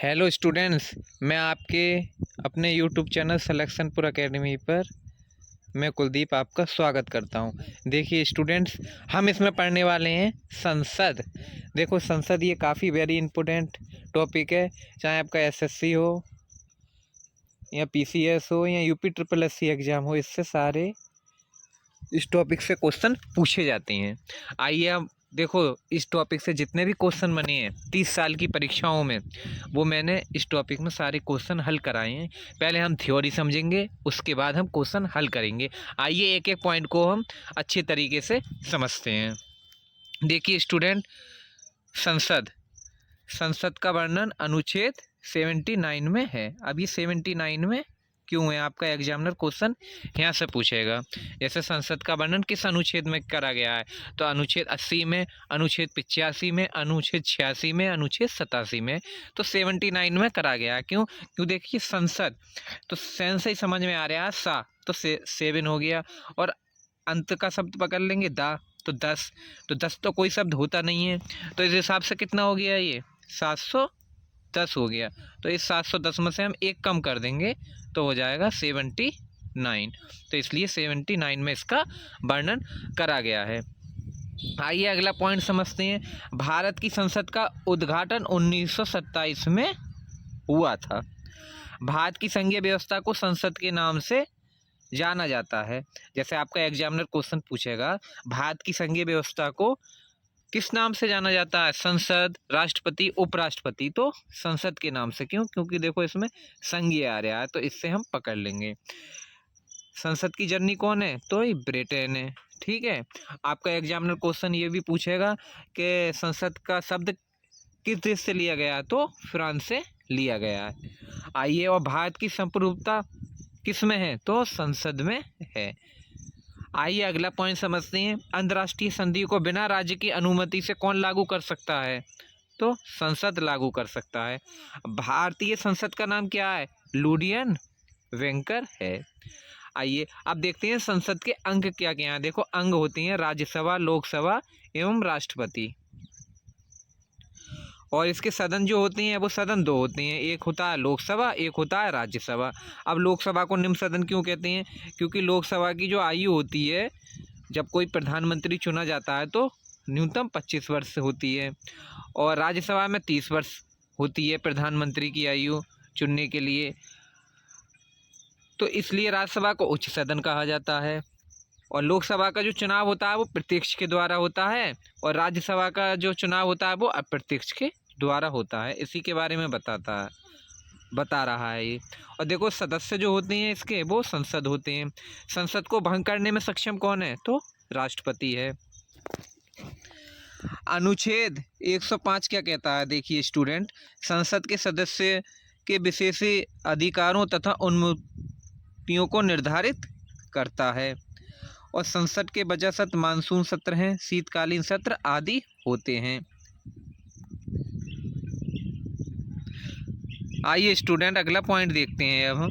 Hello students, मैं आपके अपने यूट्यूब चैनल सिलेक्शनपुर एकेडमी पर मैं कुलदीप आपका स्वागत करता हूं। देखिए स्टूडेंट्स, हम इसमें पढ़ने वाले हैं संसद। देखो संसद ये काफ़ी वेरी इंपॉर्टेंट टॉपिक है। चाहे आपका एसएससी हो या पीसीएस हो या यूपी ट्रिपल एससी एग्ज़ाम हो, इससे सारे इस टॉपिक से क्वेश्चन पूछे जाते हैं। आइए अब देखो, इस टॉपिक से जितने भी क्वेश्चन बने हैं 30 साल की परीक्षाओं में, वो मैंने इस टॉपिक में सारे क्वेश्चन हल कराए हैं। पहले हम थ्योरी समझेंगे, उसके बाद हम क्वेश्चन हल करेंगे। आइए एक एक पॉइंट को हम अच्छे तरीके से समझते हैं। देखिए स्टूडेंट, संसद संसद का वर्णन अनुच्छेद 79 में है। अब ये 79 में क्यों है, आपका एग्जामिनर क्वेश्चन यहाँ से पूछेगा। जैसे संसद का वर्णन किस अनुच्छेद में करा गया है, तो अनुच्छेद 80 में, अनुच्छेद 85 में, अनुच्छेद 86 में, अनुच्छेद 87 में। तो 79 में करा गया है। क्यों? देखिए संसद तो सेन से ही समझ में आ रहा है, सा तो 7 हो गया, और अंत का शब्द पकड़ लेंगे दा, तो 10। तो 10 तो कोई शब्द होता नहीं है, तो इस हिसाब से कितना हो गया, ये 710 हो गया। तो इस 710 में से हम एक कम कर देंगे तो हो जाएगा 79। तो इसलिए 79 में इसका वर्णन करा गया है। आइए अगला पॉइंट समझते हैं। भारत की संसद का उद्घाटन 1927 में हुआ था। भारत की संघीय व्यवस्था को संसद के नाम से जाना जाता है। जैसे आपका एग्जामिनर क्वेश्चन पूछेगा, भारत की संघीय व्यवस्था को किस नाम से जाना जाता है, संसद, राष्ट्रपति, उपराष्ट्रपति। तो संसद के नाम से। क्यों? क्योंकि देखो इसमें संघीय आ रहा है, तो इससे हम पकड़ लेंगे। संसद की जननी कौन है, तो ये ब्रिटेन है। ठीक है। आपका एग्जामिनर क्वेश्चन ये भी पूछेगा कि संसद का शब्द किस देश से लिया गया है, तो फ्रांस से लिया गया है। आइए, और भारत की संप्रभुता किस में है, तो संसद में है। आइए अगला पॉइंट समझते हैं। अंतर्राष्ट्रीय संधि को बिना राज्य की अनुमति से कौन लागू कर सकता है, तो संसद लागू कर सकता है। भारतीय संसद का नाम क्या है, लुडियन वेंकर है। आइए अब देखते हैं संसद के अंग क्या क्या हैं। देखो अंग होती हैं राज्यसभा, लोकसभा एवं राष्ट्रपति। और इसके सदन जो होते हैं वो सदन दो होते हैं, एक होता है लोकसभा, एक होता है राज्यसभा। अब लोकसभा को निम्न सदन क्यों कहते हैं, क्योंकि लोकसभा की जो आयु होती है, जब कोई प्रधानमंत्री चुना जाता है तो न्यूनतम 25 वर्ष होती है, और राज्यसभा में 30 वर्ष होती है प्रधानमंत्री की आयु चुनने के लिए। तो इसलिए राज्यसभा को उच्च सदन कहा जाता है। और लोकसभा का जो चुनाव होता है वो प्रत्यक्ष के द्वारा होता है, और राज्यसभा का जो चुनाव होता है वो अप्रत्यक्ष के द्वारा होता है। इसी के बारे में बता रहा है ये। और देखो सदस्य जो होते हैं इसके, वो संसद होते हैं। संसद को भंग करने में सक्षम कौन है, तो राष्ट्रपति है। अनुच्छेद 105 क्या कहता है, देखिए स्टूडेंट, संसद के सदस्य के विशेष अधिकारों तथा उन्नतियों को निर्धारित करता है। और संसद के बजट सत्र मानसून सत्र हैं, शीतकालीन सत्र आदि होते हैं। आइए स्टूडेंट अगला पॉइंट देखते हैं अब हम।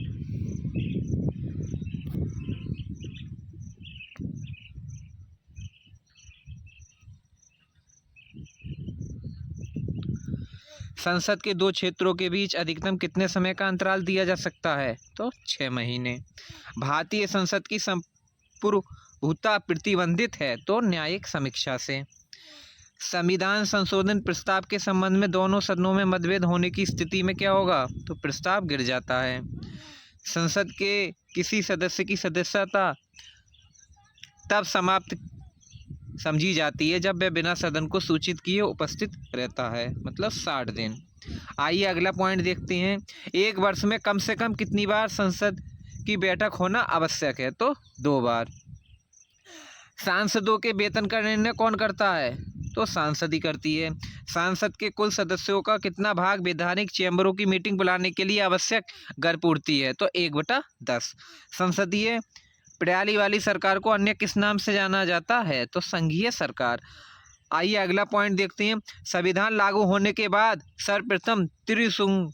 संसद के दो क्षेत्रों के बीच अधिकतम कितने समय का अंतराल दिया जा सकता है, तो 6 महीने। भारतीय संसद की संप्रभुता प्रतिबंधित है, तो न्यायिक समीक्षा से। संविधान संशोधन प्रस्ताव के संबंध में दोनों सदनों में मतभेद होने की स्थिति में क्या होगा, तो प्रस्ताव गिर जाता है। संसद के किसी सदस्य की सदस्यता तब समाप्त समझी जाती है जब वह बिना सदन को सूचित किए उपस्थित रहता है, मतलब 60 दिन। आइए अगला पॉइंट देखते हैं। एक वर्ष में कम से कम कितनी बार संसद की बैठक होना आवश्यक है, तो 2 बार। सांसदों के वेतन का निर्णय कौन करता है, तो सांसद ही करती है। सांसद के कुल सदस्यों का कितना भाग वैधानिक चैम्बरों की मीटिंग बुलाने के लिए आवश्यक गर्भपूर्ति है, तो 1/10। संसदीय प्रणाली वाली सरकार को अन्य किस नाम से जाना जाता है, तो संघीय सरकार। आइए अगला पॉइंट देखते हैं। संविधान लागू होने के बाद सर्वप्रथम त्रिसंघ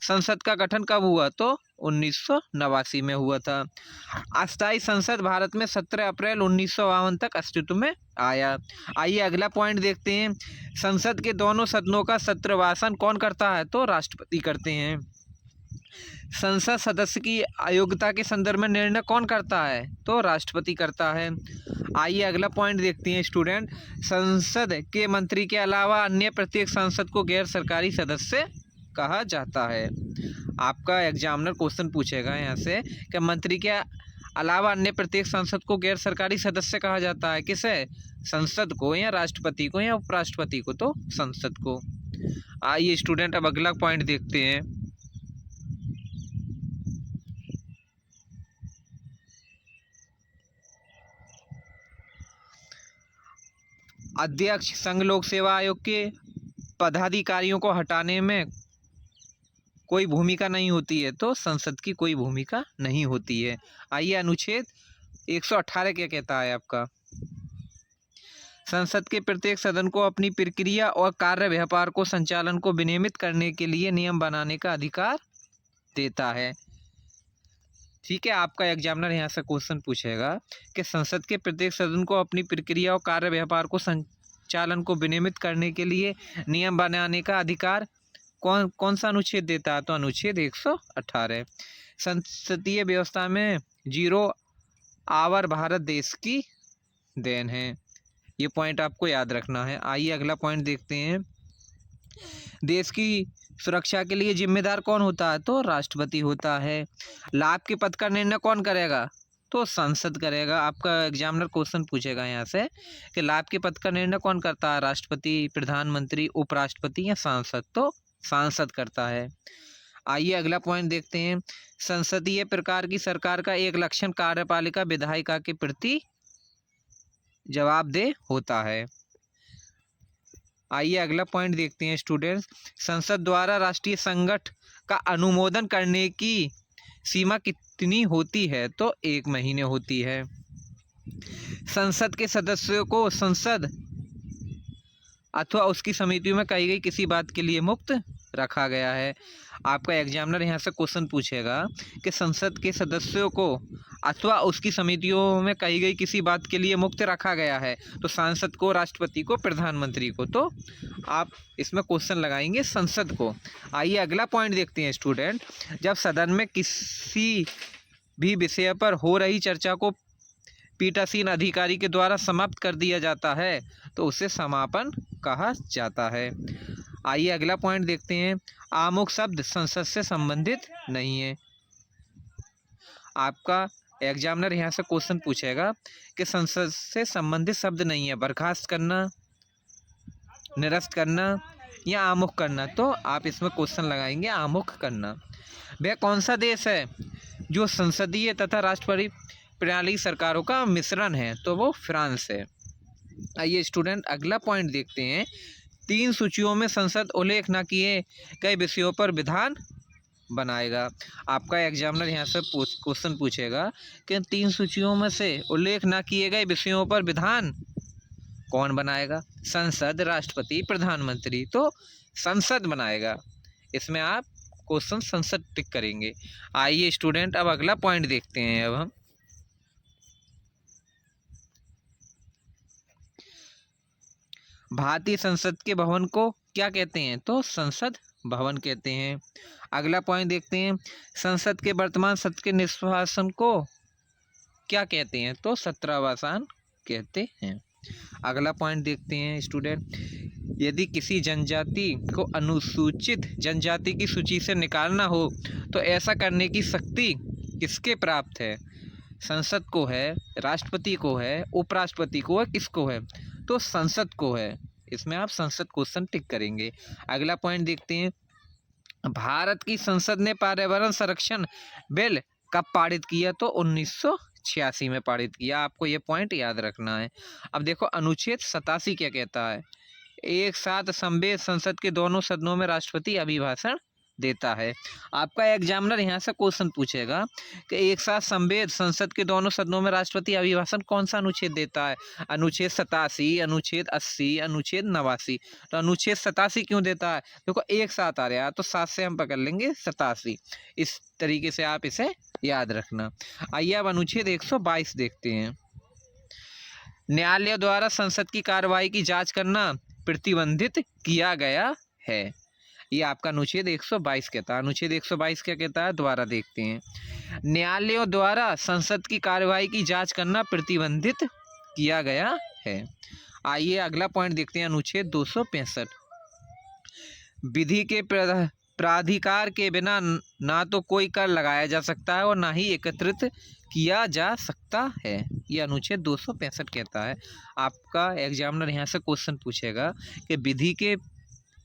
संसद का गठन कब हुआ, तो 1989 में हुआ था। अस्थायी संसद भारत में 17 अप्रैल 1952 तक अस्तित्व में आया। आइए अगला पॉइंट देखते हैं। संसद के दोनों सदनों का सत्रवासन कौन करता है? तो राष्ट्रपति करते हैं। संसद सदस्य की अयोग्यता के संदर्भ में निर्णय कौन करता है? तो राष्ट्रपति करता है। आइए अगला पॉइंट देखते हैं स्टूडेंट। संसद के मंत्री के अलावा अन्य प्रत्येक सांसद को गैर सरकारी सदस्य कहा जाता है। आपका एग्जामिनर क्वेश्चन पूछेगा यहाँ से कि मंत्री के अलावा अन्य प्रत्येक सांसद को गैर सरकारी सदस्य कहा जाता है। किसे? संसद को या राष्ट्रपति को या उपराष्ट्रपति को? तो संसद को। आइए स्टूडेंट अब अगला पॉइंट देखते हैं। अध्यक्ष संघ लोक सेवा आयोग के पदाधिकारियों को हटाने में कोई भूमिका नहीं होती है। तो संसद की कोई भूमिका नहीं होती है। आइए अनुच्छेद 118 क्या कहता है आपका? संसद के प्रत्येक सदन को अपनी प्रक्रिया और कार्य व्यापार को संचालन को विनियमित करने के लिए नियम बनाने का अधिकार देता है। ठीक है, आपका एग्जामिनर यहाँ से क्वेश्चन पूछेगा कि संसद के प्रत्येक सदन को अपनी प्रक्रिया और कार्य व्यापार को संचालन को विनियमित करने के लिए नियम बनाने का अधिकार कौन सा अनुच्छेद देता है? तो अनुच्छेद 118। संसदीय व्यवस्था में 0 आवर भारत देश की देन है। ये पॉइंट आपको याद रखना है। आइए अगला पॉइंट देखते हैं। देश की सुरक्षा के लिए जिम्मेदार कौन होता है? तो राष्ट्रपति होता है। लाभ के पद का निर्णय कौन करेगा? तो संसद करेगा। आपका एग्जामिनर क्वेश्चन पूछेगा यहाँ से कि लाभ के पद का निर्णय कौन करता है? राष्ट्रपति, प्रधानमंत्री, उपराष्ट्रपति या सांसद? तो सांसद करता है। आइए अगला पॉइंट देखते हैं। संसदीय प्रकार की सरकार का एक लक्षण कार्यपालिका विधायिका के प्रति जवाबदेह होता है। आइए अगला पॉइंट देखते हैं स्टूडेंट्स। संसद द्वारा राष्ट्रीय संकट का अनुमोदन करने की सीमा कितनी होती है? तो 1 महीने होती है। संसद के सदस्यों को संसद अथवा उसकी समितियों में कही गई किसी बात के लिए मुक्त रखा गया है। आपका एग्जामिनर यहाँ से क्वेश्चन पूछेगा कि संसद के सदस्यों को अथवा उसकी समितियों में कही गई किसी बात के लिए मुक्त रखा गया है। तो सांसद को, राष्ट्रपति को, प्रधानमंत्री को। तो आप इसमें क्वेश्चन लगाएंगे संसद को। आइए अगला पॉइंट देखते हैं स्टूडेंट। जब सदन में किसी भी विषय पर हो रही चर्चा को पीठासीन अधिकारी के द्वारा समाप्त कर दिया जाता है तो उसे समापन कहा जाता है। आइए अगला पॉइंट देखते हैं। आमुख शब्द संसद से संबंधित नहीं है। आपका एग्जामिनर यहाँ से क्वेश्चन पूछेगा कि संसद से संबंधित शब्द नहीं है। बर्खास्त करना, निरस्त करना या आमुख करना। तो आप इसमें क्वेश्चन लगाएंगे आमुख करना। वह कौन सा देश है जो संसदीय तथा राष्ट्रपति प्रणाली सरकारों का मिश्रण है? तो वो फ्रांस है। आइए स्टूडेंट अगला पॉइंट देखते हैं। 3 सूचियों में संसद उल्लेख न किए गए विषयों पर विधान बनाएगा। आपका एग्जामिनर यहाँ से क्वेश्चन पूछेगा कि 3 सूचियों में से उल्लेख न किए गए विषयों पर विधान कौन बनाएगा? संसद, राष्ट्रपति, प्रधानमंत्री। तो संसद बनाएगा। इसमें आप क्वेश्चन संसद टिक करेंगे। आइए स्टूडेंट अब अगला पॉइंट देखते हैं। अब हम भारतीय संसद के भवन को क्या कहते हैं? तो संसद भवन कहते हैं। अगला पॉइंट देखते हैं। संसद के वर्तमान सत्र के निष्कासन को क्या कहते हैं? तो सत्रावसान कहते हैं। अगला पॉइंट देखते हैं स्टूडेंट। यदि किसी जनजाति को अनुसूचित जनजाति की सूची से निकालना हो तो ऐसा करने की शक्ति किसके प्राप्त है? संसद को है, राष्ट्रपति को है, उपराष्ट्रपति को है, किसको है? तो संसद को है। इसमें आप संसद क्वेश्चन टिक करेंगे। अगला पॉइंट देखते हैं। भारत की संसद ने पर्यावरण संरक्षण बिल कब पारित किया? तो 1986 में पारित किया। आपको ये पॉइंट याद रखना है। अब देखो अनुच्छेद 87 क्या कहता है। एक साथ संवेद संसद के दोनों सदनों में राष्ट्रपति अभिभाषण देता है। आपका एग्जामिनर यहाँ से क्वेश्चन पूछेगा कि एक साथ संवेद संसद के दोनों सदनों में राष्ट्रपति अभिभाषण कौन सा अनुच्छेद देता है? अनुच्छेद 87, अनुच्छेद 80, अनुच्छेद 89। तो अनुच्छेद 87 क्यों देता है? देखो एक साथ आ रहा है तो 7 से हम पकड़ लेंगे 87। इस तरीके से आप इसे याद रखना। आइए अब अनुच्छेद 122 देखते हैं। न्यायालय द्वारा संसद की कार्रवाई की जांच करना प्रतिबंधित किया गया है। ये आपका अनुच्छेद 122 कहता है। अनुच्छेद 122 क्या कहता है? दोबारा देखते हैं। न्यायालयों द्वारा संसद की कार्रवाई की जांच करना प्रतिबंधित किया गया है। आइए अगला पॉइंट देखते हैं। अनुच्छेद 265। विधि के प्राधिकार के बिना ना तो कोई कर लगाया जा सकता है और ना ही एकत्रित किया जा सकता है। यह अनुच्छेद 265 कहता है। आपका एग्जामिनर यहाँ से क्वेश्चन पूछेगा कि विधि के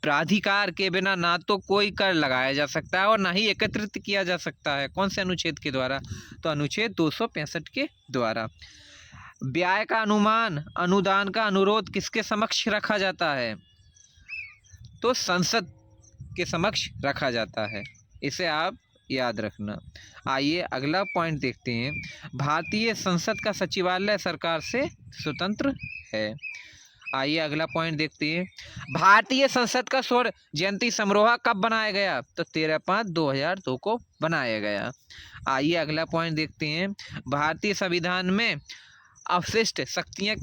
प्राधिकार के बिना ना तो कोई कर लगाया जा सकता है और ना ही एकत्रित किया जा सकता है। कौन से अनुच्छेद के द्वारा? तो अनुच्छेद 265 के द्वारा। व्यय का अनुमान अनुदान का अनुरोध किसके समक्ष रखा जाता है? तो संसद के समक्ष रखा जाता है। इसे आप याद रखना। आइए अगला पॉइंट देखते हैं। भारतीय संसद का सचिवालय सरकार से स्वतंत्र है। आइए अगला पॉइंट देखते हैं। भारतीय संसद का स्वर्ण जयंती समारोह कब बनाया गया? तो 13/5/2002 को बनाया गया। आइए अगला पॉइंट देखते हैं। भारतीय संविधान में अवशिष्ट शक्तियाँ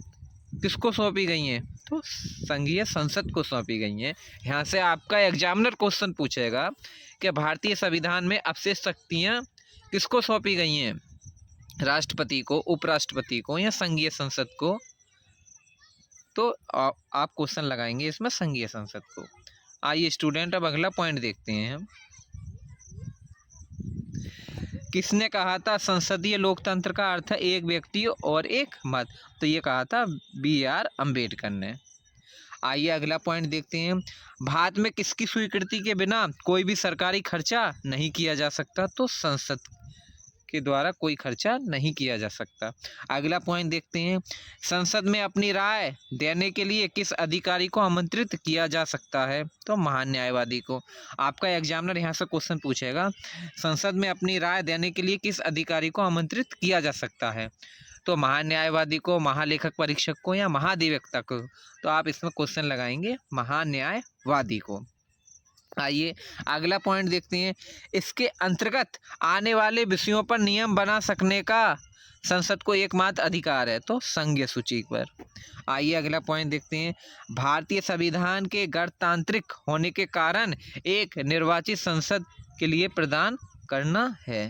किसको सौंपी गई हैं? तो संघीय संसद को सौंपी गई हैं। यहाँ से आपका एग्जामिनर क्वेश्चन पूछेगा कि भारतीय संविधान में अवशिष्ट शक्तियाँ किसको सौंपी गई हैं? राष्ट्रपति को, उपराष्ट्रपति को या संघीय संसद को? तो आप क्वेश्चन लगाएंगे इसमें संघीय संसद को। आइए स्टूडेंट अब अगला पॉइंट देखते हैं हम। किसने कहा था संसदीय लोकतंत्र का अर्थ है एक व्यक्ति और एक मत? तो ये कहा था BR अम्बेडकर ने। आइए अगला पॉइंट देखते हैं। भारत में किसकी स्वीकृति के बिना कोई भी सरकारी खर्चा नहीं किया जा सकता? तो संसद के द्वारा कोई खर्चा नहीं किया जा सकता। अगला पॉइंट देखते हैं। संसद में अपनी राय देने के लिए किस अधिकारी को आमंत्रित किया जा सकता है? तो महान न्यायवादी को। आपका एग्जामिनर यहाँ से क्वेश्चन पूछेगा संसद में अपनी राय देने के लिए किस अधिकारी को आमंत्रित किया जा सकता है? तो महान न्यायवादी को, महालेखक परीक्षक को या महाधिवक्ता को? तो आप इसमें क्वेश्चन लगाएंगे महान न्यायवादी को। आइए अगला पॉइंट देखते हैं। इसके अंतर्गत आने वाले विषयों पर नियम बना सकने का संसद को एकमात्र अधिकार है। तो संघीय सूची पर। आइए अगला पॉइंट देखते हैं। भारतीय संविधान के गणतांत्रिक होने के कारण एक निर्वाचित संसद के लिए प्रदान करना है।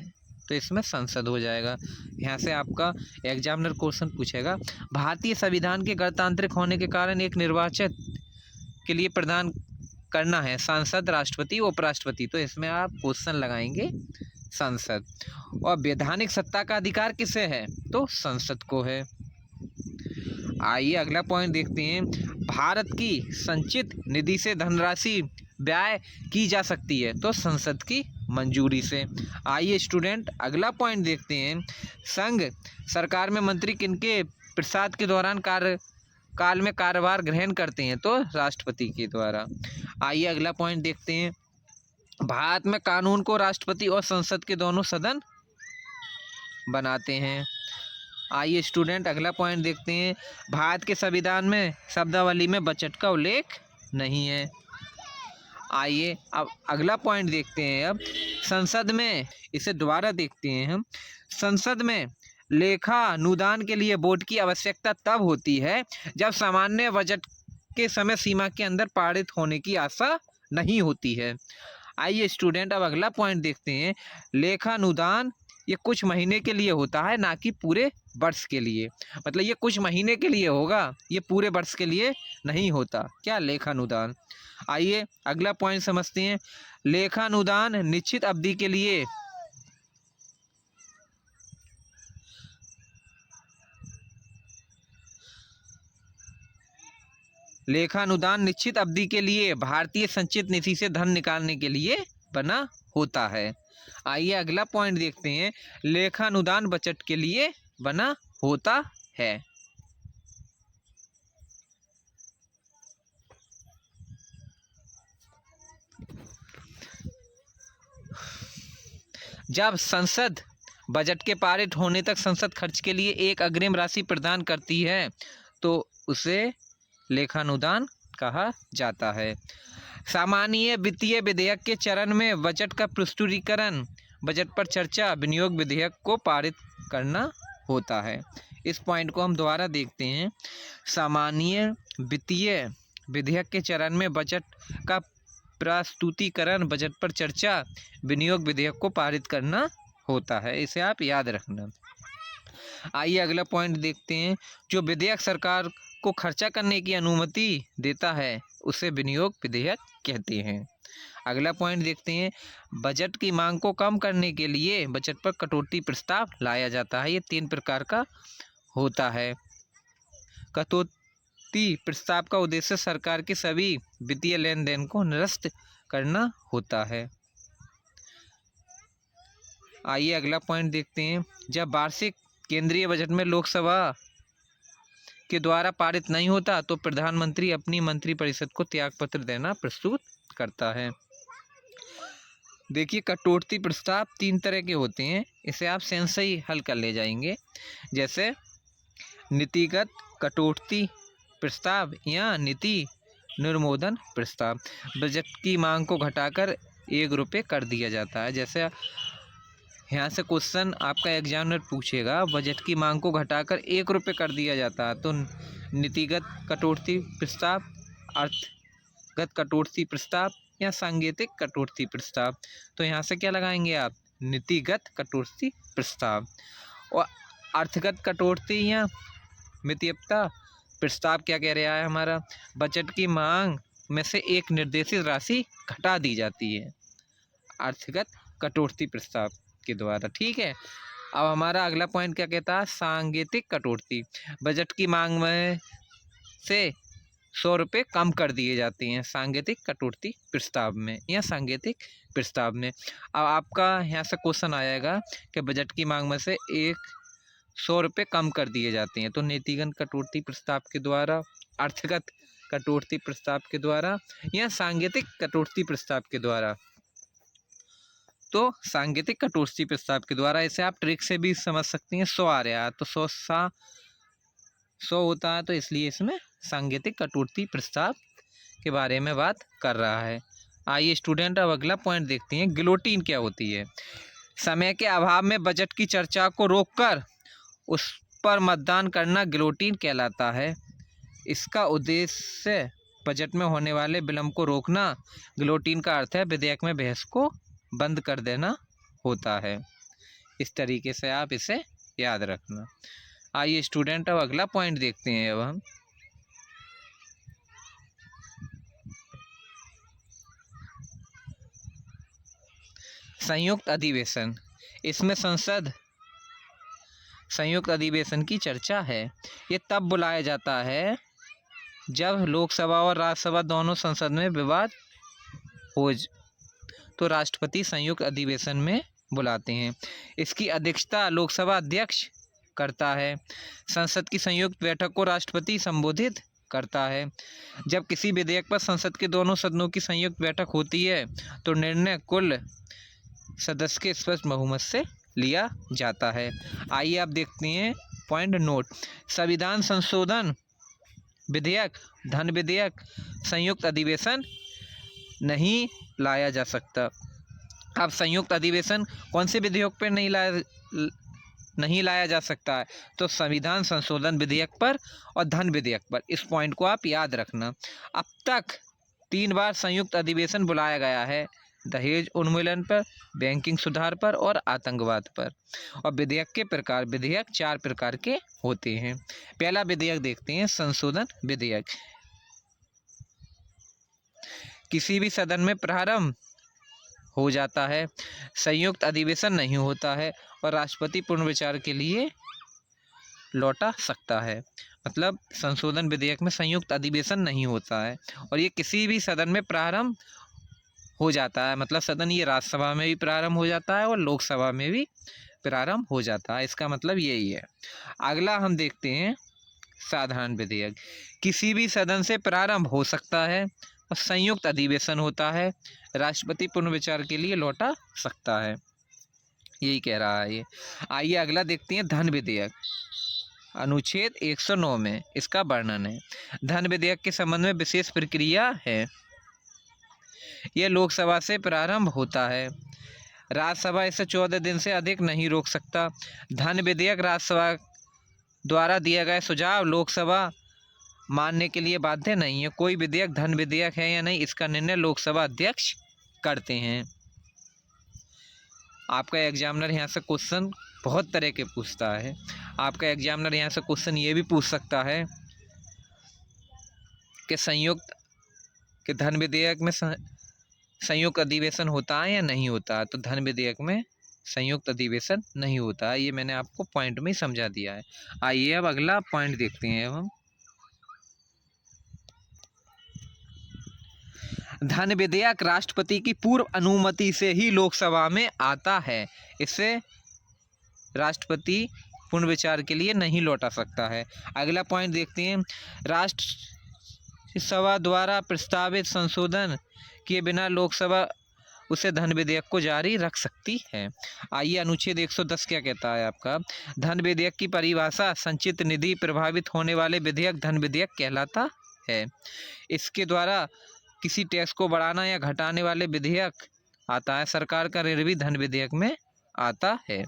तो इसमें संसद हो जाएगा। यहाँ से आपका एग्जामिनर क्वेश्चन पूछेगा भारतीय संविधान के गणतांत्रिक होने के कारण एक निर्वाचित के लिए प्रदान करना है सांसद, राष्ट्रपति, उपराष्ट्रपति। तो इसमें आप क्वेश्चन लगाएंगे संसद। और वैधानिक सत्ता का अधिकार किसे है? तो संसद को है। आइए अगला पॉइंट देखते हैं। भारत की संचित निधि से धनराशि व्यय की जा सकती है। तो संसद की मंजूरी से। आइए स्टूडेंट अगला पॉइंट देखते हैं। संघ सरकार में मंत्री किनके प्रसाद के दौरान काल में कार्यभार ग्रहण करते हैं? तो राष्ट्रपति के द्वारा। आइए अगला पॉइंट देखते हैं। भारत में कानून को राष्ट्रपति और संसद के दोनों सदन बनाते हैं। आइए स्टूडेंट अगला पॉइंट देखते हैं। भारत के संविधान में शब्दावली में बजट का उल्लेख नहीं है। आइए अब अगला पॉइंट देखते हैं। अब संसद में, इसे दोबारा देखते हैं हम। संसद में लेखा अनुदान के लिए बोर्ड की आवश्यकता तब होती है जब सामान्य बजट के समय सीमा के अंदर पारित होने की आशा नहीं होती है। आइए स्टूडेंट अब अगला पॉइंट देखते हैं। लेखा अनुदान ये कुछ महीने के लिए होता है, ना कि पूरे वर्ष के लिए। मतलब ये कुछ महीने के लिए होगा, ये पूरे वर्ष के लिए नहीं होता। क्या? लेखा अनुदान। आइए अगला पॉइंट समझते हैं। लेखा अनुदान निश्चित अवधि के लिए भारतीय संचित निधि से धन निकालने के लिए बना होता है। आइए अगला पॉइंट देखते हैं। लेखा अनुदान बजट के लिए बना होता है। जब संसद बजट के पारित होने तक संसद खर्च के लिए एक अग्रिम राशि प्रदान करती है तो उसे लेखानुदान कहा जाता है। सामान्य वित्तीय विधेयक के चरण में बजट का प्रस्तुतीकरण, बजट पर चर्चा, विनियोग विधेयक को पारित करना होता है। इस पॉइंट को हम दोबारा देखते हैं। सामान्य वित्तीय विधेयक के चरण में बजट का प्रस्तुतीकरण, बजट पर चर्चा, विनियोग विधेयक को पारित करना होता है। इसे आप याद रखना। आइए अगला पॉइंट देखते हैं। जो विधेयक सरकार को खर्चा करने की अनुमति देता है उसे विनियोग विधेयक कहते हैं। अगला पॉइंट देखते हैं। बजट की मांग को कम करने के लिए बजट पर कटौती प्रस्ताव लाया जाता है। ये 3 प्रकार का होता है। कटौती प्रस्ताव का उद्देश्य सरकार के सभी वित्तीय लेन देन को निरस्त करना होता है। आइए अगला पॉइंट देखते हैं। जब वार्षिक केंद्रीय बजट में लोकसभा के द्वारा पारित नहीं होता तो प्रधानमंत्री अपनी मंत्रिपरिषद को त्यागपत्र देना प्रस्तुत करता है। देखिए, कटौती प्रस्ताव 3 तरह के होते हैं। इसे आप सेंस से ही हल कर ले जाएंगे। जैसे नीतिगत कटौती प्रस्ताव या नीति निर्मोदन प्रस्ताव। बजट की मांग को घटाकर 1 रुपये कर दिया जाता है। जैसे यहाँ से क्वेश्चन आपका एग्जामिनर पूछेगा, बजट की मांग को घटाकर 1 रुपये कर दिया जाता है, तो नीतिगत कटौती प्रस्ताव, अर्थगत कटौती प्रस्ताव या सांकेतिक कटौती प्रस्ताव। तो यहाँ से क्या लगाएंगे आप? नीतिगत कटौती प्रस्ताव। और अर्थगत कटौती या मितव्ययिता प्रस्ताव क्या कह रहा है हमारा? बजट की मांग में से एक निर्देशित राशि घटा दी जाती है अर्थगत कटौती प्रस्ताव के द्वारा। ठीक है। अब हमारा अगला पॉइंट क्या कहता है? सांकेतिक कटौती। बजट की मांग में से 100 रुपये कम कर दिए जाते हैं सांकेतिक कटौती प्रस्ताव में या सांकेतिक प्रस्ताव में। अब आपका यहाँ से क्वेश्चन आएगा कि बजट की मांग में से 100 रुपये कम कर दिए जाते हैं, तो नीतिगत कटौती प्रस्ताव के द्वारा, अर्थगत कटौती प्रस्ताव के द्वारा या सांकेतिक कटौती प्रस्ताव के द्वारा। तो सांकेतिक कटौती प्रस्ताव के द्वारा। इसे आप ट्रिक से भी समझ सकती हैं। 100 आ रहा है तो 100 होता है, तो इसलिए इसमें सांकेतिक कटौती प्रस्ताव के बारे में बात कर रहा है। आइए स्टूडेंट, अब अगला पॉइंट देखते हैं। गिलोटिन क्या होती है? समय के अभाव में बजट की चर्चा को रोककर उस पर मतदान करना गिलोटिन कहलाता है। इसका उद्देश्य बजट में होने वाले विलंब को रोकना। गिलोटिन का अर्थ है विधेयक में बहस को बंद कर देना होता है। इस तरीके से आप इसे याद रखना। आइए स्टूडेंट, अब अगला पॉइंट देखते हैं। अब हम संयुक्त अधिवेशन। इसमें संसद संयुक्त अधिवेशन की चर्चा है। ये तब बुलाया जाता है जब लोकसभा और राज्यसभा दोनों संसद में विवाद हो, तो राष्ट्रपति संयुक्त अधिवेशन में बुलाते हैं। इसकी अध्यक्षता लोकसभा अध्यक्ष करता है। संसद की संयुक्त बैठक को राष्ट्रपति संबोधित करता है। जब किसी विधेयक पर संसद के दोनों सदनों की संयुक्त बैठक होती है तो निर्णय कुल सदस्य के स्पष्ट बहुमत से लिया जाता है। आइए आप देखते हैं पॉइंट नोट। संविधान संशोधन विधेयक, धन विधेयक संयुक्त अधिवेशन नहीं लाया जा सकता। अब संयुक्त अधिवेशन कौन से विधेयक पर नहीं लाया जा सकता है? तो संविधान संशोधन विधेयक पर और धन विधेयक पर। इस पॉइंट को आप याद रखना। अब तक 3 बार संयुक्त अधिवेशन बुलाया गया है। दहेज उन्मूलन पर, बैंकिंग सुधार पर और आतंकवाद पर। और विधेयक के प्रकार, विधेयक 4 प्रकार के होते हैं। पहला विधेयक देखते हैं, संशोधन विधेयक। किसी भी सदन में प्रारंभ हो जाता है, संयुक्त अधिवेशन नहीं होता है और राष्ट्रपति पुनर्विचार के लिए लौटा सकता है। मतलब संशोधन विधेयक में संयुक्त अधिवेशन नहीं होता है और ये किसी भी सदन में प्रारंभ हो जाता है। मतलब सदन ये राज्यसभा में भी प्रारंभ हो जाता है और लोकसभा में भी प्रारंभ हो जाता है। इसका मतलब यही है। अगला हम देखते हैं साधारण विधेयक। किसी भी सदन से प्रारंभ हो सकता है और संयुक्त अधिवेशन होता है, राष्ट्रपति पुनर्विचार के लिए लौटा सकता है। यही कह रहा है ये। आइए अगला देखते हैं धन विधेयक। अनुच्छेद 109 में इसका वर्णन है। धन विधेयक के संबंध में विशेष प्रक्रिया है। यह लोकसभा से प्रारंभ होता है। राज्यसभा इसे 14 दिन से अधिक नहीं रोक सकता। धन विधेयक राज्यसभा द्वारा दिया गया सुझाव लोकसभा मानने के लिए बाध्य नहीं है। कोई विधेयक धन विधेयक है या नहीं, इसका निर्णय लोकसभा अध्यक्ष करते हैं। आपका एग्जामिनर यहाँ से क्वेश्चन बहुत तरह के पूछता है। आपका एग्जामिनर यहाँ से क्वेश्चन ये भी पूछ सकता है कि संयुक्त के धन विधेयक में संयुक्त अधिवेशन होता है या नहीं होता है। तो धन विधेयक में संयुक्त अधिवेशन नहीं होता है, ये मैंने आपको पॉइंट में ही समझा दिया है। आइए अब अगला पॉइंट देखते हैं। अब हम धन विधेयक राष्ट्रपति की पूर्व अनुमति से ही लोकसभा में आता है। इसे राष्ट्रपति पुनर्विचार के लिए नहीं लौटा सकता है। अगला पॉइंट देखते हैं। राज्यसभा द्वारा प्रस्तावित संशोधन किए बिना लोकसभा उसे धन विधेयक को जारी रख सकती है। आइए अनुच्छेद 110 क्या कहता है आपका। धन विधेयक की परिभाषा संचित निधि प्रभावित होने वाले विधेयक धन विधेयक कहलाता है। इसके द्वारा किसी टैक्स को बढ़ाना या घटाने वाले विधेयक आता है। सरकार का ऋण भी धन विधेयक में आता है।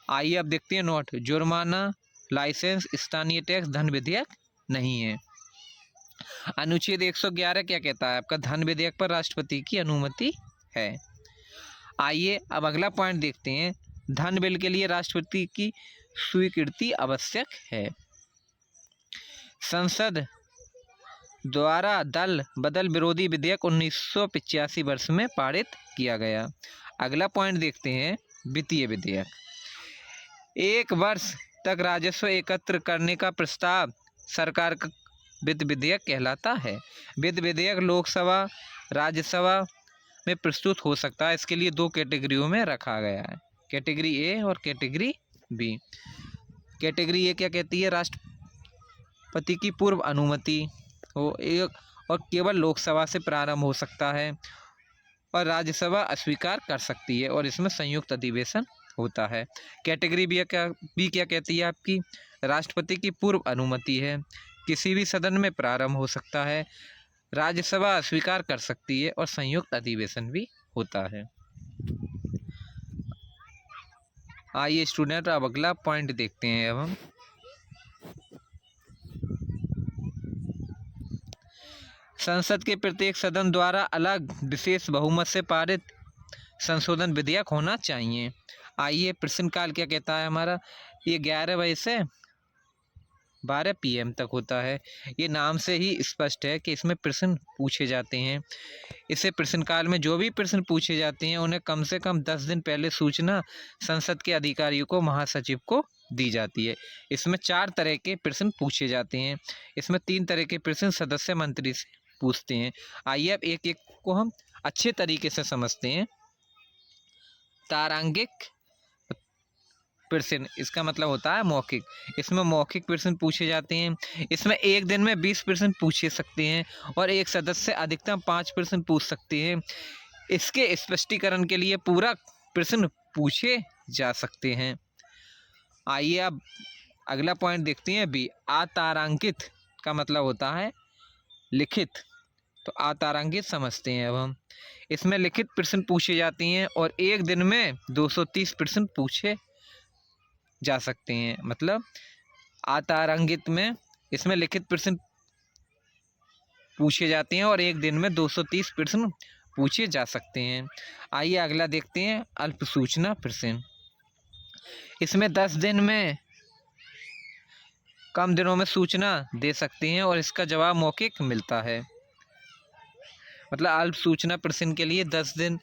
आइए अब देखते हैं नोट। जुर्माना, लाइसेंस, स्थानीय टैक्स धन विधेयक नहीं है। अनुच्छेद 111 क्या कहता है आपका। धन विधेयक पर राष्ट्रपति की अनुमति है। आइए अब अगला पॉइंट देखते हैं। धन बिल के लिए राष्ट्रपति की स्वीकृति आवश्यक है। संसद द्वारा दल बदल विरोधी विधेयक 1985 वर्ष में पारित किया गया। अगला पॉइंट देखते हैं वित्तीय विधेयक। एक वर्ष तक राजस्व एकत्र करने का प्रस्ताव सरकार का वित्त विधेयक कहलाता है। वित्त विधेयक लोकसभा राज्यसभा में प्रस्तुत हो सकता है। इसके लिए दो कैटेगरियों में रखा गया है, कैटेगरी ए और कैटेगरी बी। कैटेगरी ए क्या कहती है, राष्ट्रपति की पूर्व अनुमति हो एक और केवल लोकसभा से प्रारंभ हो सकता है और राज्यसभा अस्वीकार कर सकती है और इसमें संयुक्त अधिवेशन होता है। कैटेगरी बी क्या कहती है आपकी, राष्ट्रपति की पूर्व अनुमति है, किसी भी सदन में प्रारंभ हो सकता है, राज्यसभा अस्वीकार कर सकती है और संयुक्त अधिवेशन भी होता है। आइए स्टूडेंट अब अगला पॉइंट देखते हैं। अब हम संसद के प्रत्येक सदन द्वारा अलग विशेष बहुमत से पारित संशोधन विधेयक होना चाहिए। आइए प्रश्नकाल क्या कहता है हमारा, ये 11 बजे से 12 PM तक होता है। ये नाम से ही स्पष्ट है कि इसमें प्रश्न पूछे जाते हैं। इसे प्रश्नकाल में जो भी प्रश्न पूछे जाते हैं उन्हें कम से कम 10 दिन पहले सूचना संसद के अधिकारियों को महासचिव को दी जाती है। इसमें 4 तरह के प्रश्न पूछे जाते हैं। इसमें 3 तरह के प्रश्न सदस्य मंत्री से पूछते हैं। आइए अब एक एक को हम अच्छे तरीके से समझते हैं। तारांकिक प्रश्न, इसका मतलब होता है मौखिक। इसमें मौखिक प्रश्न पूछे जाते हैं। इसमें एक दिन में 20 प्रश्न पूछे सकते हैं और एक सदस्य अधिकतम 5 प्रश्न पूछ सकते हैं। इसके स्पष्टीकरण के लिए पूरक प्रश्न पूछे जा सकते हैं। आइए अब अगला पॉइंट देखते हैं बी। अतारांकित का मतलब होता है लिखित, तो अतारांकित समझते हैं अब हम। इसमें लिखित प्रश्न पूछे जाते हैं और एक दिन में 230 प्रश्न पूछे जा सकते हैं। मतलब अतारांकित में इसमें लिखित प्रश्न पूछे जाते हैं और एक दिन में 230 प्रश्न पूछे जा सकते हैं। आइए अगला देखते हैं अल्प सूचना प्रश्न। इसमें 10 दिन में कम दिनों में सूचना दे सकते हैं और इसका जवाब मौखिक मिलता है। मतलब अल्प सूचना प्रश्न के लिए 10 दिन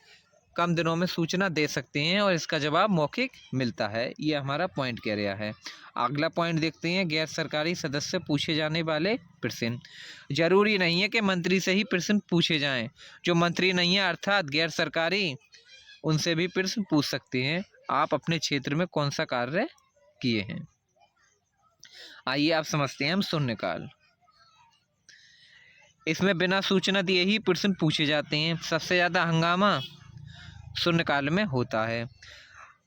कम दिनों में सूचना दे सकते हैं और इसका जवाब मौखिक मिलता है। ये हमारा पॉइंट कह रहा है। अगला पॉइंट देखते हैं गैर सरकारी सदस्य पूछे जाने वाले प्रश्न। जरूरी नहीं है कि मंत्री से ही प्रश्न पूछे जाएं। जो मंत्री नहीं है अर्थात गैर सरकारी, उनसे भी प्रश्न पूछ सकते हैं आप अपने क्षेत्र में कौन सा कार्य किए हैं। आइए आप समझते हैं हम शून्यकाल। इसमें बिना सूचना दिए ही प्रश्न पूछे जाते हैं। सबसे ज़्यादा हंगामा शून्यकाल में होता है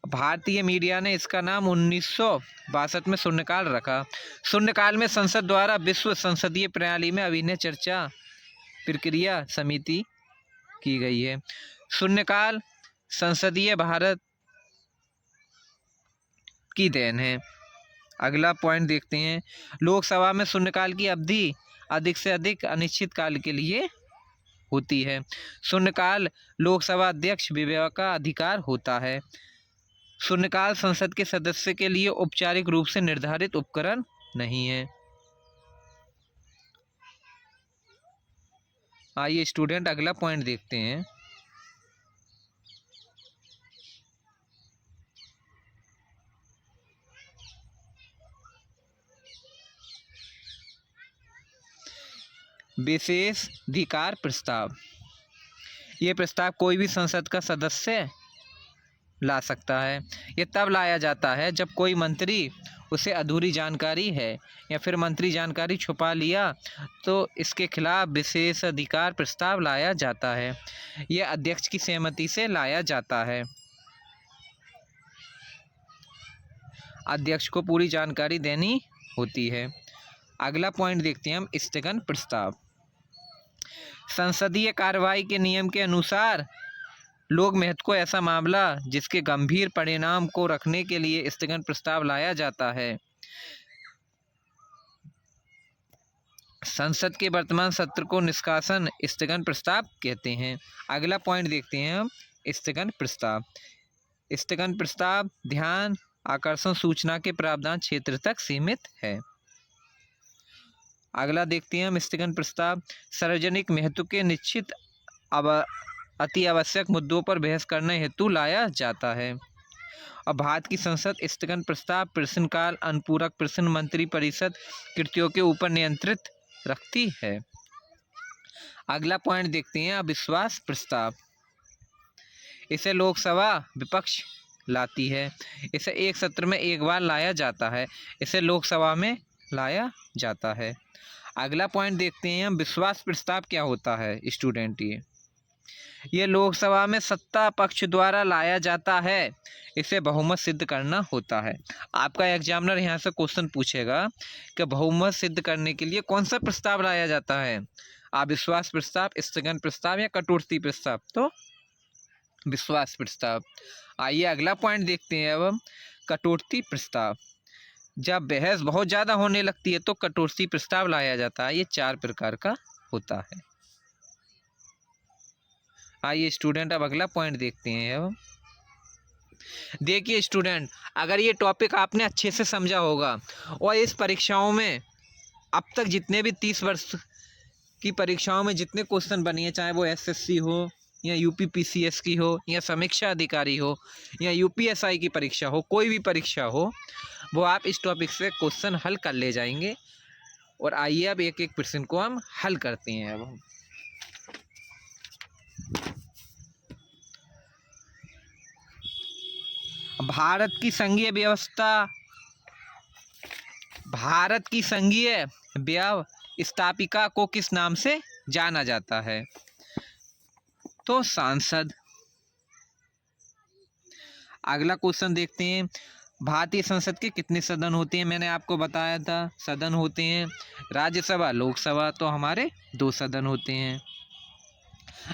भारतीय मीडिया ने इसका नाम 1962 में शून्यकाल रखा। शून्यकाल में संसद द्वारा विश्व संसदीय प्रणाली में अभिनय चर्चा प्रक्रिया समिति की गई है। शून्यकाल संसदीय भारत की देन है। अगला पॉइंट देखते हैं, लोकसभा में शून्यकाल की अवधि अधिक से अधिक अनिश्चित काल के लिए होती है। शून्यकाल लोकसभा अध्यक्ष विवेक का अधिकार होता है। शून्यकाल संसद के सदस्य के लिए औपचारिक रूप से निर्धारित उपकरण नहीं है। आइए स्टूडेंट अगला पॉइंट देखते हैं। विशेषाधिकार प्रस्ताव। ये प्रस्ताव कोई भी संसद का सदस्य ला सकता है। ये तब लाया जाता है जब कोई मंत्री उसे अधूरी जानकारी है या फिर मंत्री जानकारी छुपा लिया तो इसके खिलाफ विशेषाधिकार प्रस्ताव लाया जाता है। यह अध्यक्ष की सहमति से लाया जाता है। अध्यक्ष को पूरी जानकारी देनी होती है। अगला पॉइंट देखते हैं हम, स्थगन प्रस्ताव। संसदीय कार्रवाई के नियम के अनुसार लोक महत्व को ऐसा मामला जिसके गंभीर परिणाम को रखने के लिए स्थगन प्रस्ताव लाया जाता है। संसद के वर्तमान सत्र को निष्कासन स्थगन प्रस्ताव कहते हैं। अगला पॉइंट देखते हैं हम, स्थगन प्रस्ताव। स्थगन प्रस्ताव ध्यान आकर्षण सूचना के प्रावधान क्षेत्र तक सीमित है। अगला देखते हैं हम, स्थगन प्रस्ताव सार्वजनिक महत्व के निश्चित अति आवश्यक मुद्दों पर बहस करने हेतु लाया जाता है। और भारत की संसद स्थगन प्रस्ताव प्रश्नकाल अनुपूरक प्रश्न मंत्री परिषद कृतियों के ऊपर नियंत्रित रखती है। अगला पॉइंट देखते हैं, अविश्वास प्रस्ताव। इसे लोकसभा विपक्ष लाती है। इसे एक सत्र में एक बार लाया जाता है। इसे लोकसभा में लाया जाता है। अगला पॉइंट देखते हैं हम, विश्वास प्रस्ताव क्या होता है स्टूडेंट। ये लोकसभा में सत्ता पक्ष द्वारा लाया जाता है। इसे बहुमत सिद्ध करना होता है। आपका एग्जामिनर यहाँ से क्वेश्चन पूछेगा कि बहुमत सिद्ध करने के लिए कौन सा प्रस्ताव लाया जाता है, अविश्वास प्रस्ताव, स्थगन प्रस्ताव या कटौती प्रस्ताव। तो विश्वास प्रस्ताव। आइए अगला पॉइंट देखते हैं अब हम, कटौती प्रस्ताव। जब बहस बहुत ज़्यादा होने लगती है तो कटौती प्रस्ताव लाया जाता है। ये 4 प्रकार का होता है। आइए स्टूडेंट अब अगला पॉइंट देखते हैं। अब देखिए स्टूडेंट, अगर ये टॉपिक आपने अच्छे से समझा होगा और इस परीक्षाओं में अब तक जितने भी 30 वर्ष की परीक्षाओं में जितने क्वेश्चन बने हैं, चाहे वो एसएससी हो या यूपीपीसीएस की हो या समीक्षा अधिकारी हो या यूपीएसआई की परीक्षा हो, कोई भी परीक्षा हो, वो आप इस टॉपिक से क्वेश्चन हल कर ले जाएंगे। और आइए अब एक एक प्रश्न को हम हल करते हैं। अब हम भारत की संघीय व्यवस्थापिका को किस नाम से जाना जाता है? तो सांसद। अगला क्वेश्चन देखते हैं, भारतीय संसद के कितने सदन होते हैं? मैंने आपको बताया था सदन होते हैं राज्यसभा, लोकसभा, तो हमारे 2 सदन होते हैं।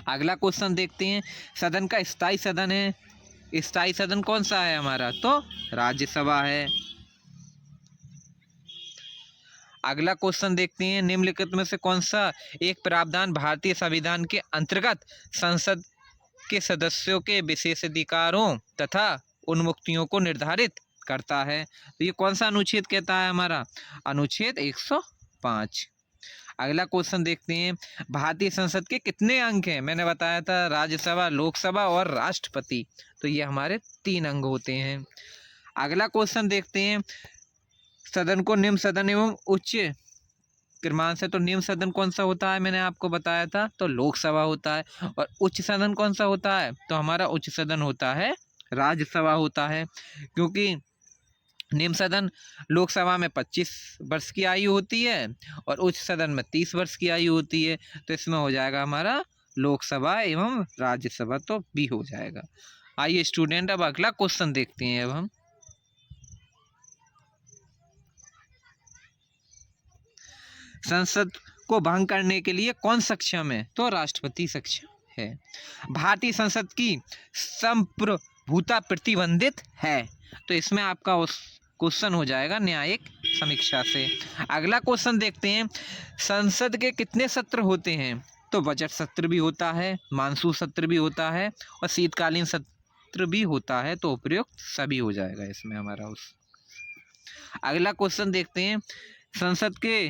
अगला क्वेश्चन देखते हैं, सदन का स्थायी सदन है, स्थायी सदन कौन सा है हमारा? तो राज्यसभा है। अगला क्वेश्चन देखते हैं, निम्नलिखित में से कौन सा एक प्रावधान भारतीय संविधान के अंतर्गत संसद के सदस्यों के विशेषाधिकारों तथा उन्मुक्तियों को निर्धारित करता है? तो ये कौन सा अनुच्छेद कहता है हमारा? अनुच्छेद 105। अगला क्वेश्चन देखते हैं, भारतीय संसद के कितने अंग हैं? मैंने बताया था राज्यसभा, लोकसभा और राष्ट्रपति, तो ये हमारे 3 अंग होते हैं। अगला क्वेश्चन देखते हैं, सदन को निम्न सदन एवं उच्च क्रमांक से, तो निम्न सदन कौन सा होता है? मैंने आपको बताया था, तो लोकसभा होता है। और उच्च सदन कौन सा होता है? तो हमारा उच्च सदन होता है राज्यसभा होता है, क्योंकि निम्न सदन लोकसभा में 25 वर्ष की आयु होती है और उच्च सदन में 30 वर्ष की आयु होती है। तो इसमें हो जाएगा हमारा लोकसभा एवं राज्यसभा, तो बी हो जाएगा। आइए स्टूडेंट, अब अगला क्वेश्चन देखते हैं। अब हम संसद को भंग करने के लिए कौन सक्षम है? तो राष्ट्रपति सक्षम है। भारतीय संसद की संप्रभुता प्रतिबंधित है। तो इसमें आपका उस क्वेश्चन हो जाएगा न्यायिक समीक्षा से। अगला क्वेश्चन देखते हैं, संसद के कितने सत्र होते हैं? तो बजट सत्र भी होता है, मानसून सत्र भी होता है और शीतकालीन सत्र भी होता है। तो उपयुक्त सभी हो जाएगा इसमें हमारा उस। अगला क्वेश्चन देखते हैं, संसद के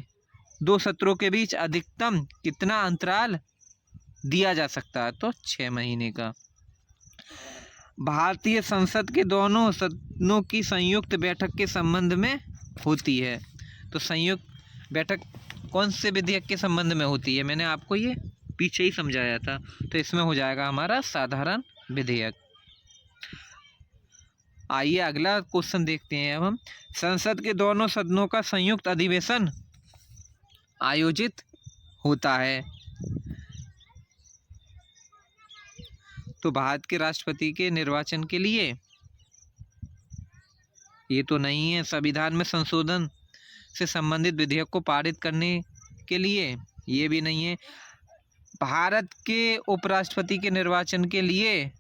2 सत्रों के बीच अधिकतम कितना अंतराल दिया जा सकता है? तो 6 महीने का। भारतीय संसद के दोनों सदनों की संयुक्त बैठक के संबंध में होती है। तो संयुक्त बैठक कौन से विधेयक के संबंध में होती है? मैंने आपको ये पीछे ही समझाया था। तो इसमें हो जाएगा हमारा साधारण विधेयक। आइए अगला क्वेश्चन देखते हैं। अब हम संसद के दोनों सदनों का संयुक्त अधिवेशन आयोजित होता है। तो भारत के राष्ट्रपति के निर्वाचन के लिए? ये तो नहीं है। संविधान में संशोधन से संबंधित विधेयक को पारित करने के लिए? ये भी नहीं है। भारत के उपराष्ट्रपति के निर्वाचन के लिए?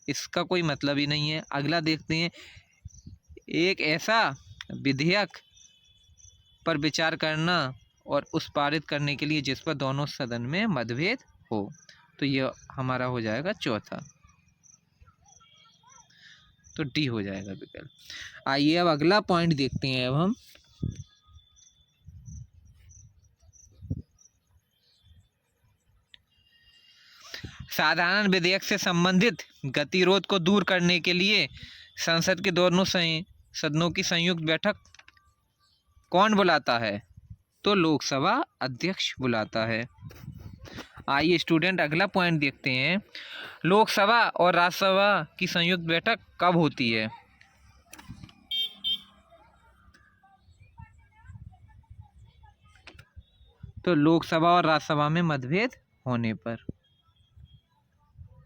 इसका कोई मतलब ही नहीं है। अगला देखते हैं, एक ऐसा विधेयक पर विचार करना और उस पारित करने के लिए जिस पर दोनों सदन में मतभेद हो। तो ये हमारा हो जाएगा चौथा। तो डी हो जाएगा विकल्प। आइए अब अगला पॉइंट देखते हैं। अब हम साधारण विधेयक से संबंधित गतिरोध को दूर करने के लिए संसद के दोनों सदनों की संयुक्त बैठक कौन बुलाता है? तो लोकसभा अध्यक्ष बुलाता है। आइए स्टूडेंट अगला पॉइंट देखते हैं, लोकसभा और राज्यसभा की संयुक्त बैठक कब होती है? तो लोकसभा और राज्यसभा में मतभेद होने पर।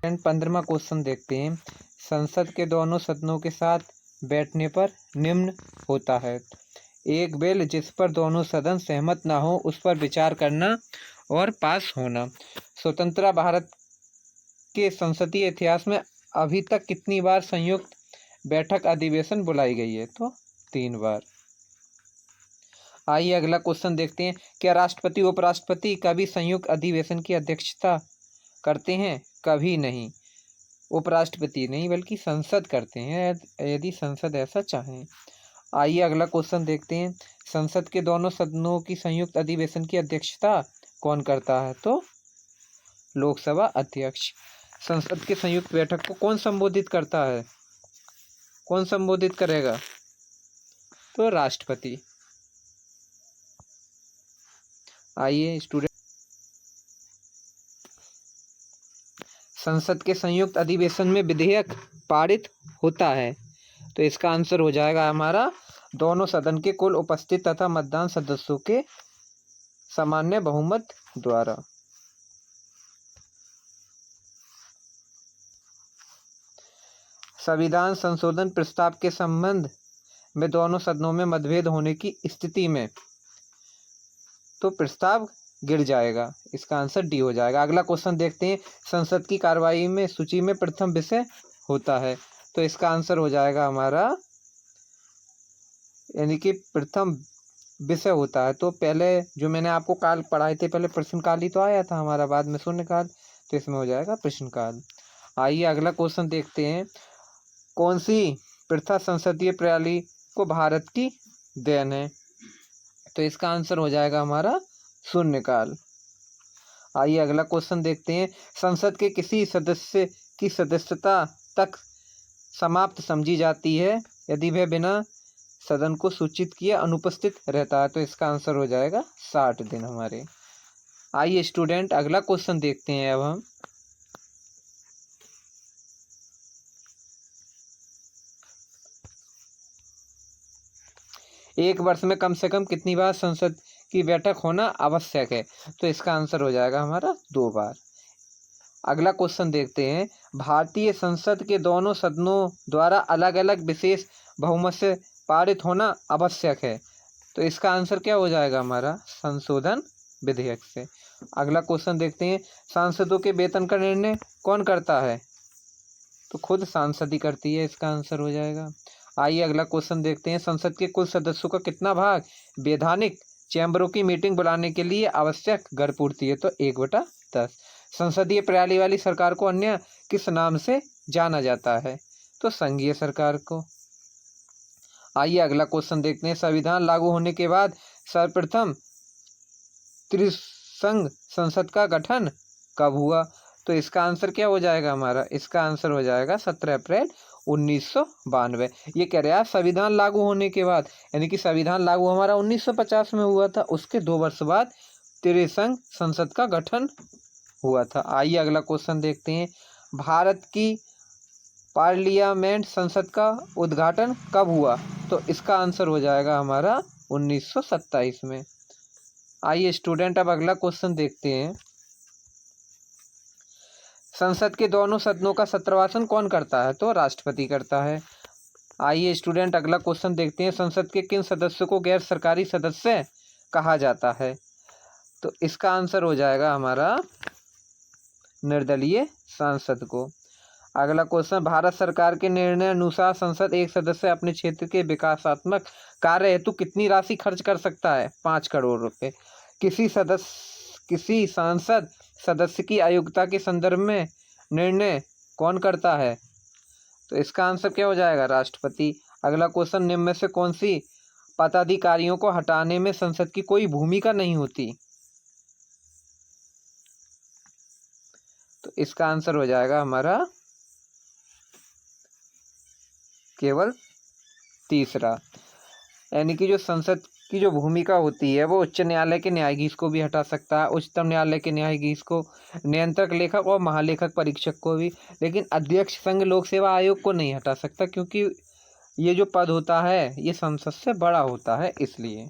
15वां क्वेश्चन देखते हैं, संसद के दोनों सदनों के साथ बैठने पर निम्न होता है। एक बिल जिस पर दोनों सदन सहमत ना हो उस पर विचार करना और पास होना। स्वतंत्र भारत के संसदीय इतिहास में अभी तक कितनी बार संयुक्त बैठक अधिवेशन बुलाई गई है? तो 3 बार। आइए अगला क्वेश्चन देखते हैं, क्या राष्ट्रपति उपराष्ट्रपति कभी संयुक्त अधिवेशन की अध्यक्षता करते हैं? कभी नहीं। उपराष्ट्रपति नहीं बल्कि संसद करते हैं यदि संसद ऐसा चाहे। आइए अगला क्वेश्चन देखते हैं, संसद के दोनों सदनों की संयुक्त अधिवेशन की अध्यक्षता कौन करता है? तो लोकसभा अध्यक्ष। संसद के संयुक्त बैठक को कौन संबोधित करता है? कौन संबोधित करेगा? तो राष्ट्रपति। आइए स्टूडेंट, संसद के संयुक्त अधिवेशन में विधेयक पारित होता है। तो इसका आंसर हो जाएगा हमारा दोनों सदन के कुल उपस्थित तथा मतदान सदस्यों के सामान्य बहुमत द्वारा। संविधान संशोधन प्रस्ताव के संबंध में दोनों सदनों में मतभेद होने की स्थिति में तो प्रस्ताव गिर जाएगा। इसका आंसर डी हो जाएगा। अगला क्वेश्चन देखते हैं, संसद की कार्यवाही में सूची में प्रथम विषय होता है। तो इसका आंसर हो जाएगा हमारा, यानी कि प्रथम विषय होता है। तो पहले जो मैंने आपको काल पढ़ाए थे, पहले प्रश्नकाल ही तो आया था हमारा, बाद में शून्यकाल। तो इसमें हो जाएगा प्रश्नकाल। आइए अगला क्वेश्चन देखते हैं, कौन सी प्रथा संसदीय प्रणाली को भारत की देन है? तो इसका आंसर हो जाएगा हमारा शून्यकाल। आइए अगला क्वेश्चन देखते हैं, संसद के किसी सदस्य की सदस्यता तक समाप्त समझी जाती है यदि वह बिना सदन को सूचित किए अनुपस्थित रहता है। तो इसका आंसर हो जाएगा 60 दिन हमारे। आइए स्टूडेंट अगला क्वेश्चन देखते हैं। अब हम एक वर्ष में कम से कम कितनी बार संसद की बैठक होना आवश्यक है? तो इसका आंसर हो जाएगा हमारा 2 बार। अगला क्वेश्चन देखते हैं, भारतीय संसद के दोनों सदनों द्वारा अलग अलग विशेष बहुमत से पारित होना आवश्यक है। तो इसका आंसर क्या हो जाएगा हमारा, संशोधन विधेयक से। अगला क्वेश्चन देखते हैं, सांसदों के वेतन का निर्णय कौन करता है? तो खुद सांसद ही करती है, इसका आंसर हो जाएगा। आइए अगला क्वेश्चन देखते हैं, संसद के कुल सदस्यों का कितना भाग वैधानिक चैम्बरों की मीटिंग बुलाने के लिए आवश्यक घर पूर्ति है? तो 1/10। संसदीय प्रणाली वाली सरकार को अन्य किस नाम से जाना जाता है? तो संघीय सरकार को। आइए अगला क्वेश्चन देखते हैं, संविधान लागू होने के बाद सर्वप्रथम त्रिसंघ संसद का गठन कब हुआ? तो इसका आंसर क्या हो जाएगा हमारा, इसका आंसर हो जाएगा 17 अप्रैल 1992। ये कह रहे हैं संविधान लागू होने के बाद, यानी कि संविधान लागू हमारा 1950 में हुआ था, उसके 2 वर्ष बाद त्रिसंघ संसद का गठन हुआ था। आइए अगला क्वेश्चन देखते हैं, भारत की पार्लियामेंट संसद का उद्घाटन कब हुआ? तो इसका आंसर हो जाएगा हमारा 1927 में। आइए स्टूडेंट अब अगला क्वेश्चन देखते हैं, संसद के दोनों सदनों का सत्रवासन कौन करता है? तो राष्ट्रपति करता है। आइए स्टूडेंट अगला क्वेश्चन देखते हैं, संसद के किन सदस्यों को गैर सरकारी सदस्य कहा जाता है? तो इसका आंसर हो जाएगा हमारा निर्दलीय सांसद को। अगला क्वेश्चन, भारत सरकार के निर्णय अनुसार संसद एक सदस्य अपने क्षेत्र के विकासात्मक कार्य हेतु कितनी राशि खर्च कर सकता है? 5 करोड़ रुपए। किसी सांसद सदस्य की अयोग्यता के संदर्भ में निर्णय कौन करता है? तो इसका आंसर क्या हो जाएगा, राष्ट्रपति। अगला क्वेश्चन, निम्न में से कौन सी पदाधिकारियों को हटाने में संसद की कोई भूमिका नहीं होती? तो इसका आंसर हो जाएगा हमारा केवल तीसरा, यानी कि जो संसद की जो भूमिका होती है वो उच्च न्यायालय के न्यायाधीश को भी हटा सकता है, उच्चतम न्यायालय के न्यायाधीश को, नियंत्रक लेखक और महालेखक परीक्षक को भी, लेकिन अध्यक्ष संघ लोक सेवा आयोग को नहीं हटा सकता, क्योंकि ये जो पद होता है ये संसद से बड़ा होता है, इसलिए।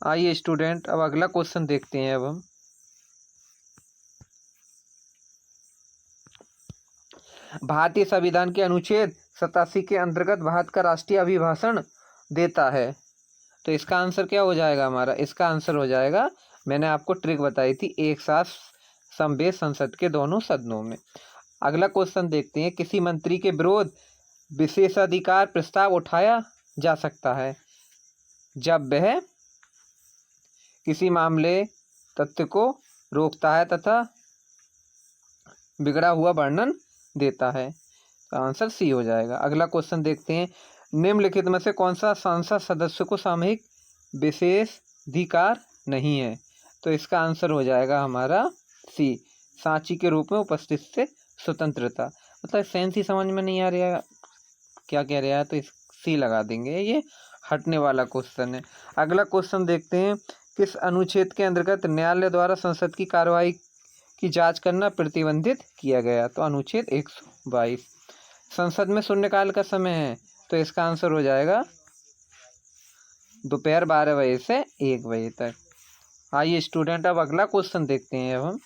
आइए स्टूडेंट अब अगला क्वेश्चन देखते हैं। अब हम भारतीय संविधान के अनुच्छेद 87 के अंतर्गत भारत का राष्ट्रीय अभिभाषण देता है। तो इसका आंसर क्या हो जाएगा हमारा, इसका आंसर हो जाएगा, मैंने आपको ट्रिक बताई थी, एक साथ समवेत संसद के दोनों सदनों में। अगला क्वेश्चन देखते हैं, किसी मंत्री के विरोध विशेषाधिकार प्रस्ताव उठाया जा सकता है जब वह किसी मामले तथ्य को रोकता है तथा बिगड़ा हुआ वर्णन देता है। तो आंसर सी हो जाएगा। अगला क्वेश्चन देखते हैं, निम्नलिखित में से कौन सा संसद सदस्य को सामूहिक विशेषाधिकार नहीं है? तो इसका आंसर हो जाएगा हमारा सी, साक्षी के रूप में उपस्थित से स्वतंत्रता। मतलब सेंस ही समझ में नहीं आ रहा क्या कह रहा है, तो इस सी लगा देंगे, ये हटने वाला क्वेश्चन है। अगला क्वेश्चन देखते हैं, किस अनुच्छेद के अंतर्गत न्यायालय द्वारा संसद की कार्रवाई की जांच करना प्रतिबंधित किया गया? तो अनुच्छेद 122। संसद में शून्यकाल का समय है, तो इसका आंसर हो जाएगा दोपहर 12 बजे से 1 बजे तक। आइए स्टूडेंट अब अगला क्वेश्चन देखते हैं। अब हम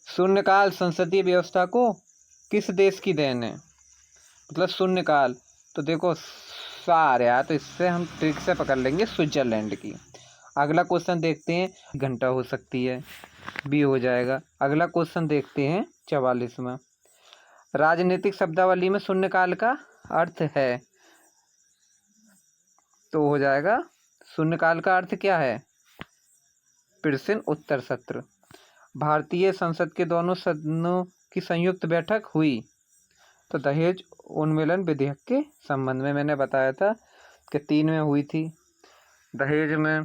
शून्यकाल संसदीय व्यवस्था को किस देश की देन है? मतलब शून्यकाल, तो देखो सा आ रहा है, तो इससे हम ट्रिक से पकड़ लेंगे स्विट्जरलैंड की। अगला क्वेश्चन देखते हैं, घंटा हो सकती है, बी हो जाएगा। अगला क्वेश्चन देखते हैं 44वां, राजनीतिक शब्दावली में शून्यकाल का अर्थ है? तो हो जाएगा, शून्यकाल का अर्थ क्या है? प्रश्न उत्तर सत्र। भारतीय संसद के दोनों सदनों की संयुक्त बैठक हुई? तो दहेज उन्मूलन विधेयक के संबंध में मैंने बताया था कि 3 में हुई थी, दहेज में,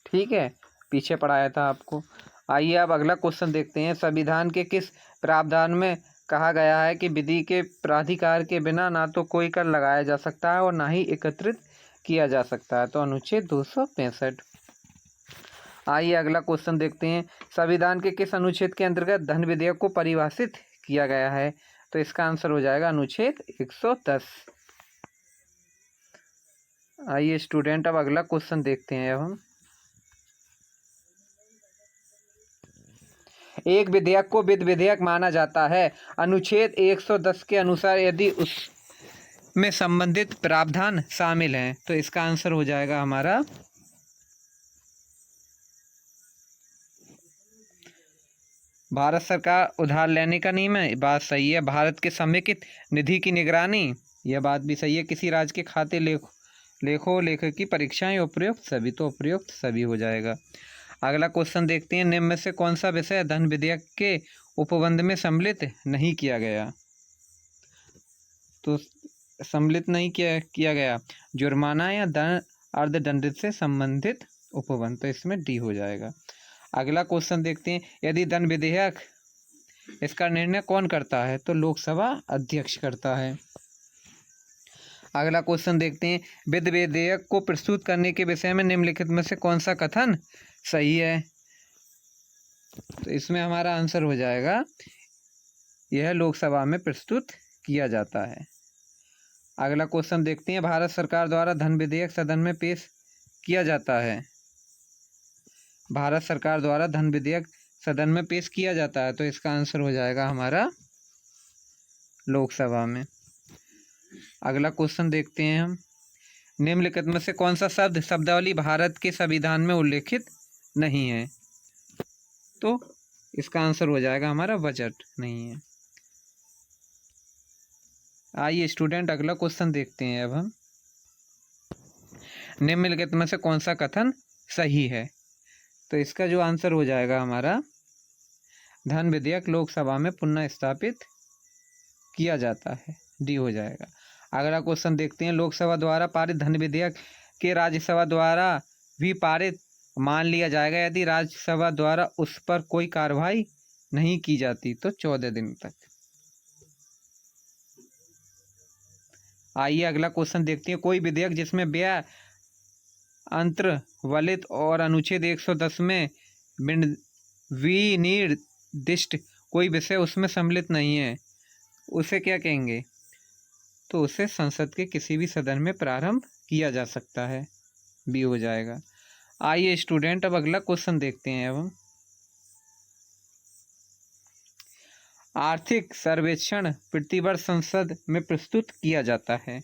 ठीक है, पीछे पढ़ाया था आपको। आइए अब अगला क्वेश्चन देखते हैं, संविधान के किस प्रावधान में कहा गया है कि विधि के प्राधिकार के बिना ना तो कोई कर लगाया जा सकता है और ना ही एकत्रित किया जा सकता है? तो अनुच्छेद 265। आइए अगला क्वेश्चन देखते हैं, संविधान के किस अनुच्छेद के अंतर्गत धन विधेयक को परिभाषित किया गया है? तो इसका आंसर हो जाएगा अनुच्छेद 110। आइए स्टूडेंट अब अगला क्वेश्चन देखते हैं। अब हम एक विधेयक को वित्त विधेयक माना जाता है? अनुच्छेद 110 के अनुसार यदि उसमें संबंधित प्रावधान शामिल हैं। तो इसका आंसर हो जाएगा हमारा भारत सरकार उधार लेने का नियम है, बात सही है। भारत के समेकित निधि की निगरानी, यह बात भी सही है। किसी राज्य के खाते लेखों की परीक्षाएं उपयुक्त सभी, तो उपयुक्त सभी हो जाएगा। अगला क्वेश्चन देखते हैं, निम्न में से कौन सा विषय धन विधेयक के उपबंध में सम्मिलित नहीं किया गया? तो सम्मिलित नहीं किया गया जुर्माना या अर्धदंड से संबंधित उपबंध, तो इसमें डी हो जाएगा। अगला क्वेश्चन देखते हैं, यदि धन विधेयक इसका निर्णय कौन करता है? तो लोकसभा अध्यक्ष करता है। अगला क्वेश्चन देखते हैं, वित्त विधेयक को प्रस्तुत करने के विषय में निम्नलिखित में से कौन सा कथन सही है? तो इसमें हमारा आंसर हो जाएगा यह लोकसभा में प्रस्तुत किया जाता है। अगला क्वेश्चन देखते हैं, भारत सरकार द्वारा धन विधेयक सदन में पेश किया जाता है। भारत सरकार द्वारा धन विधेयक सदन में पेश किया जाता है, तो इसका आंसर हो जाएगा हमारा लोकसभा में। अगला क्वेश्चन देखते हैं हम, निम्नलिखित में से कौन सा शब्दावली भारत के संविधान में उल्लेखित नहीं है? तो इसका आंसर हो जाएगा हमारा बजट नहीं है। आइए स्टूडेंट अगला क्वेश्चन देखते हैं अब हम, निम्नलिखित में से कौन सा कथन सही है? तो इसका जो आंसर हो जाएगा हमारा, धन विधेयक लोकसभा में पुनः स्थापित किया जाता है, डी हो जाएगा। अगला क्वेश्चन देखते हैं, लोकसभा द्वारा पारित धन विधेयक के राज्यसभा द्वारा भी पारित मान लिया जाएगा यदि राज्यसभा द्वारा उस पर कोई कार्रवाई नहीं की जाती? तो 14 दिन तक। आइए अगला क्वेश्चन देखते हैं, कोई विधेयक जिसमें व्यय अंतर्वलित और अनुच्छेद 110 में विनिर्दिष्ट कोई विषय उसमें सम्मिलित नहीं है, उसे क्या कहेंगे? तो उसे संसद के किसी भी सदन में प्रारंभ किया जा सकता है, बी हो जाएगा। आइए स्टूडेंट अब अगला क्वेश्चन देखते हैं। अब आर्थिक सर्वेक्षण प्रतिवर्ष संसद में प्रस्तुत किया जाता है,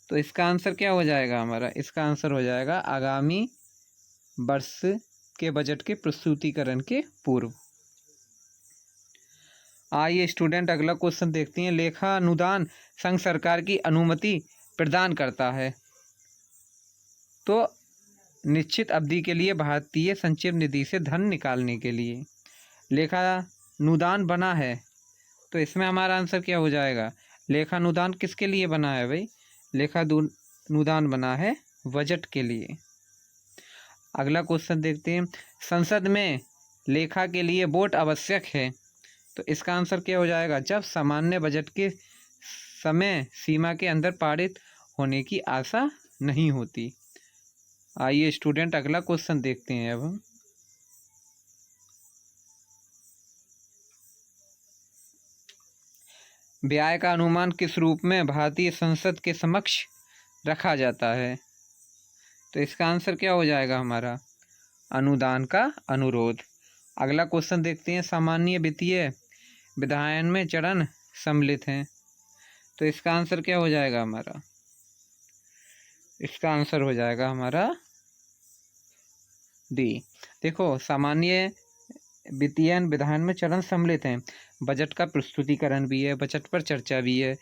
तो इसका आंसर क्या हो जाएगा हमारा? इसका आंसर हो जाएगा आगामी वर्ष के बजट के प्रस्तुतिकरण के पूर्व। आइए स्टूडेंट अगला क्वेश्चन देखते हैं, लेखा अनुदान संघ सरकार की अनुमति प्रदान करता है, तो निश्चित अवधि के लिए भारतीय संचिव निधि से धन निकालने के लिए। लेखा अनुदान बना है, तो इसमें हमारा आंसर क्या हो जाएगा? लेखा अनुदान किसके लिए बना है भाई? लेखा अनुदान बना है बजट के लिए। अगला क्वेश्चन देखते हैं, संसद में लेखा के लिए वोट आवश्यक है, तो इसका आंसर क्या हो जाएगा? जब सामान्य बजट के समय सीमा के अंदर पारित होने की आशा नहीं होती। आइए स्टूडेंट अगला क्वेश्चन देखते हैं। अब हम व्यय का अनुमान किस रूप में भारतीय संसद के समक्ष रखा जाता है? तो इसका आंसर क्या हो जाएगा हमारा? अनुदान का अनुरोध। अगला क्वेश्चन देखते हैं, सामान्य वित्तीय विधायन में चरण सम्मिलित हैं, तो इसका आंसर क्या हो जाएगा हमारा? इसका आंसर हो जाएगा हमारा डी। देखो, सामान्य वित्तीय विधान में चरण सम्मिलित हैं, बजट का प्रस्तुतिकरण भी है, बजट पर चर्चा भी है,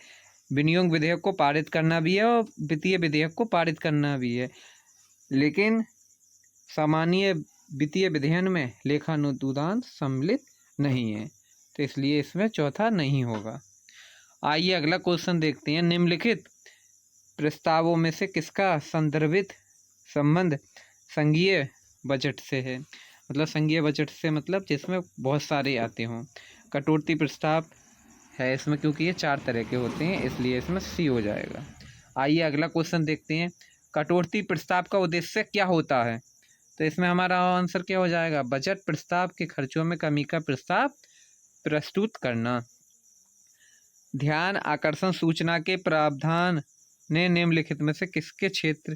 विनियोग विधेयक को पारित करना भी है और वित्तीय विधेयक को पारित करना भी है, लेकिन सामान्य वित्तीय विधान में लेखा अनुदान सम्मिलित नहीं है, तो इसलिए इसमें चौथा नहीं होगा। आइए अगला क्वेश्चन देखते हैं, निम्नलिखित प्रस्तावों में से किसका संदर्भित संबंध संघीय बजट से है? मतलब संघीय बजट से मतलब जिसमें बहुत सारे आते हों। कटौती प्रस्ताव है इसमें, क्योंकि ये 4 तरह के होते हैं, इसलिए इसमें सी हो जाएगा। आइए अगला क्वेश्चन देखते हैं, कटौती प्रस्ताव का उद्देश्य क्या होता है? तो इसमें हमारा आंसर क्या हो जाएगा? बजट प्रस्ताव के खर्चों में कमी का प्रस्ताव प्रस्तुत करना। ध्यान आकर्षण सूचना के प्रावधान ने निम्नलिखित में से किसके क्षेत्र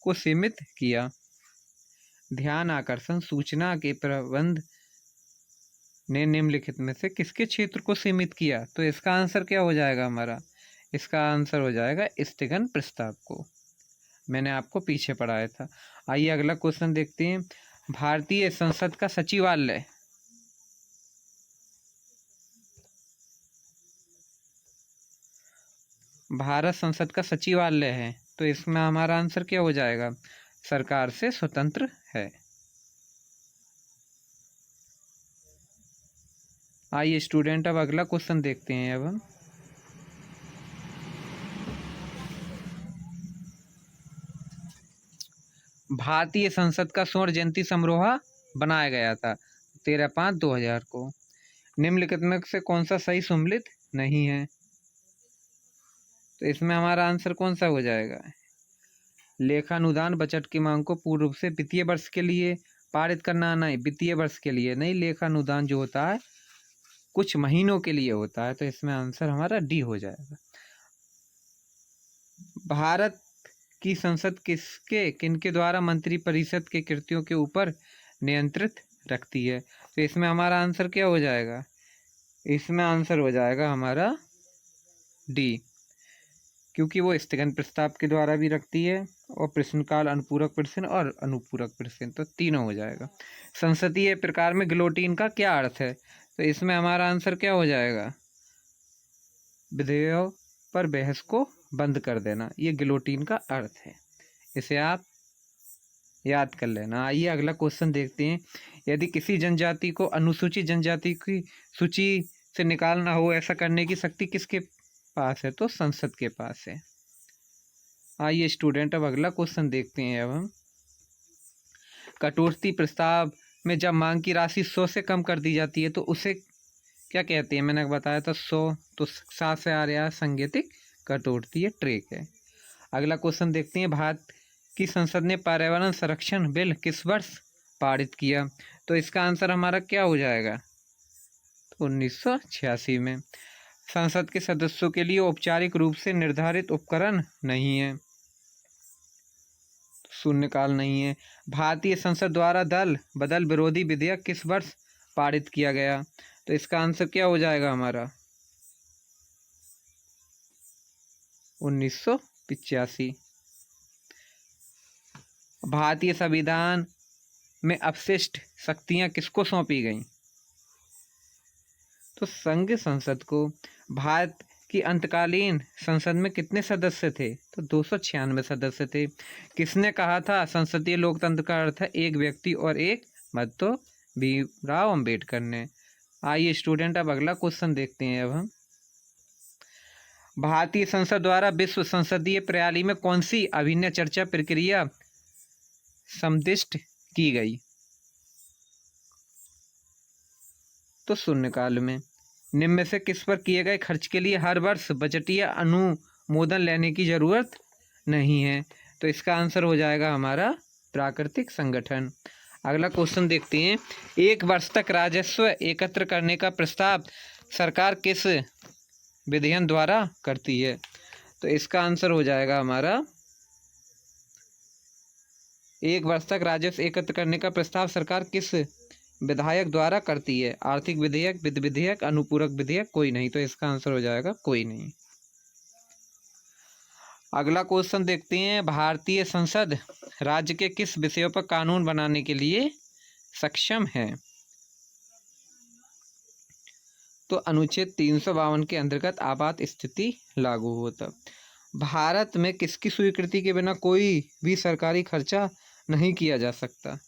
को सीमित किया? ध्यान आकर्षण सूचना के प्रबंध ने निम्नलिखित में से किसके क्षेत्र को सीमित किया? तो इसका आंसर क्या हो जाएगा हमारा? इसका आंसर हो जाएगा स्थगन प्रस्ताव को। मैंने आपको पीछे पढ़ाया था। आइए अगला क्वेश्चन देखते हैं। भारतीय संसद का सचिवालय भारत संसद का सचिवालय है, तो इसमें हमारा आंसर क्या हो जाएगा? सरकार से स्वतंत्र है। आइए स्टूडेंट अब अगला क्वेश्चन देखते हैं। अब हम भारतीय संसद का स्वर्ण जयंती समारोह बनाया गया था 13/5/2000 को। निम्नलिखित में से कौन सा सही सम्मिलित नहीं है? तो इसमें हमारा आंसर कौन सा हो जाएगा? लेखानुदान बजट की मांग को पूर्ण रूप से वित्तीय वर्ष के लिए पारित करना, नहीं वित्तीय वर्ष के लिए नहीं, लेखानुदान जो होता है कुछ महीनों के लिए होता है, तो इसमें आंसर हमारा डी हो जाएगा। भारत की संसद किनके द्वारा मंत्रिपरिषद के कृत्यों के ऊपर नियंत्रित रखती है? तो इसमें हमारा आंसर क्या हो जाएगा? इसमें आंसर हो जाएगा हमारा डी, क्योंकि वो स्थगन प्रस्ताव के द्वारा भी रखती है और प्रश्नकाल, अनुपूरक प्रश्न और अनुपूरक प्रश्न, तो तीनों हो जाएगा। संसदीय प्रकार में गिलोटिन का क्या अर्थ है? तो इसमें हमारा आंसर क्या हो जाएगा? विधेयक पर बहस को बंद कर देना, ये गिलोटिन का अर्थ है। इसे आप याद कर लेना। आइए अगला क्वेश्चन देखते हैं। यदि किसी जनजाति को अनुसूचित जनजाति की सूची से निकालना हो, ऐसा करने की शक्ति किसके पास है? तो संसद के पास है। आइए स्टूडेंट अब अगला क्वेश्चन देखते हैं। अब हम कटौती प्रस्ताव में जब मांग की राशि 100 से कम कर दी जाती है तो उसे क्या कहते हैं? मैंने बताया था 100, तो 7 से आ रहा है सांकेतिक कटौती, ट्रेक है। अगला क्वेश्चन देखते हैं। भारत की संसद ने पर्यावरण संरक्षण बिल किस वर्ष पारित किया? तो इसका आंसर हमारा क्या हो जाएगा? तो 1986 में। संसद के सदस्यों के लिए औपचारिक रूप से निर्धारित उपकरण नहीं है, शून्यकाल नहीं है। भारतीय संसद द्वारा दल बदल विरोधी विधेयक किस वर्ष पारित किया गया? तो इसका आंसर क्या हो जाएगा हमारा? 1985। भारतीय संविधान में अपशिष्ट शक्तियां किसको सौंपी गईं? तो संघ संसद को। भारत की अंतकालीन संसद में कितने सदस्य थे? तो 296 सदस्य थे। किसने कहा था संसदीय लोकतंत्र का अर्थ है एक व्यक्ति और एक मत? तो भीमराव अंबेडकर ने। आइए स्टूडेंट अब अगला क्वेश्चन देखते हैं। अब हम भारतीय संसद द्वारा विश्व संसदीय प्रणाली में कौन सी अभिन्न चर्चा प्रक्रिया समाविष्ट की गई? तो शून्यकाल में। निम्न में से किस पर किए गए खर्च के लिए हर वर्ष बजटीय अनुमोदन लेने की जरूरत नहीं है? तो इसका आंसर हो जाएगा हमारा प्राकृतिक संगठन। अगला क्वेश्चन देखते हैं। एक वर्ष तक राजस्व एकत्र करने का प्रस्ताव सरकार किस विधेयक द्वारा करती है? तो इसका आंसर हो जाएगा हमारा एक वर्ष तक राजस्व एकत्र करने का प्रस्ताव सरकार किस विधायक द्वारा करती है? आर्थिक विधेयक, वित्त विधेयक, अनुपूरक विधेयक, कोई नहीं, तो इसका आंसर हो जाएगा कोई नहीं। अगला क्वेश्चन देखते हैं। भारतीय संसद राज्य के किस विषयों पर कानून बनाने के लिए सक्षम है? तो अनुच्छेद 352 के अंतर्गत आपात स्थिति लागू होता। भारत में किसकी स्वीकृति के बिना कोई भी सरकारी खर्चा नहीं किया जा सकता?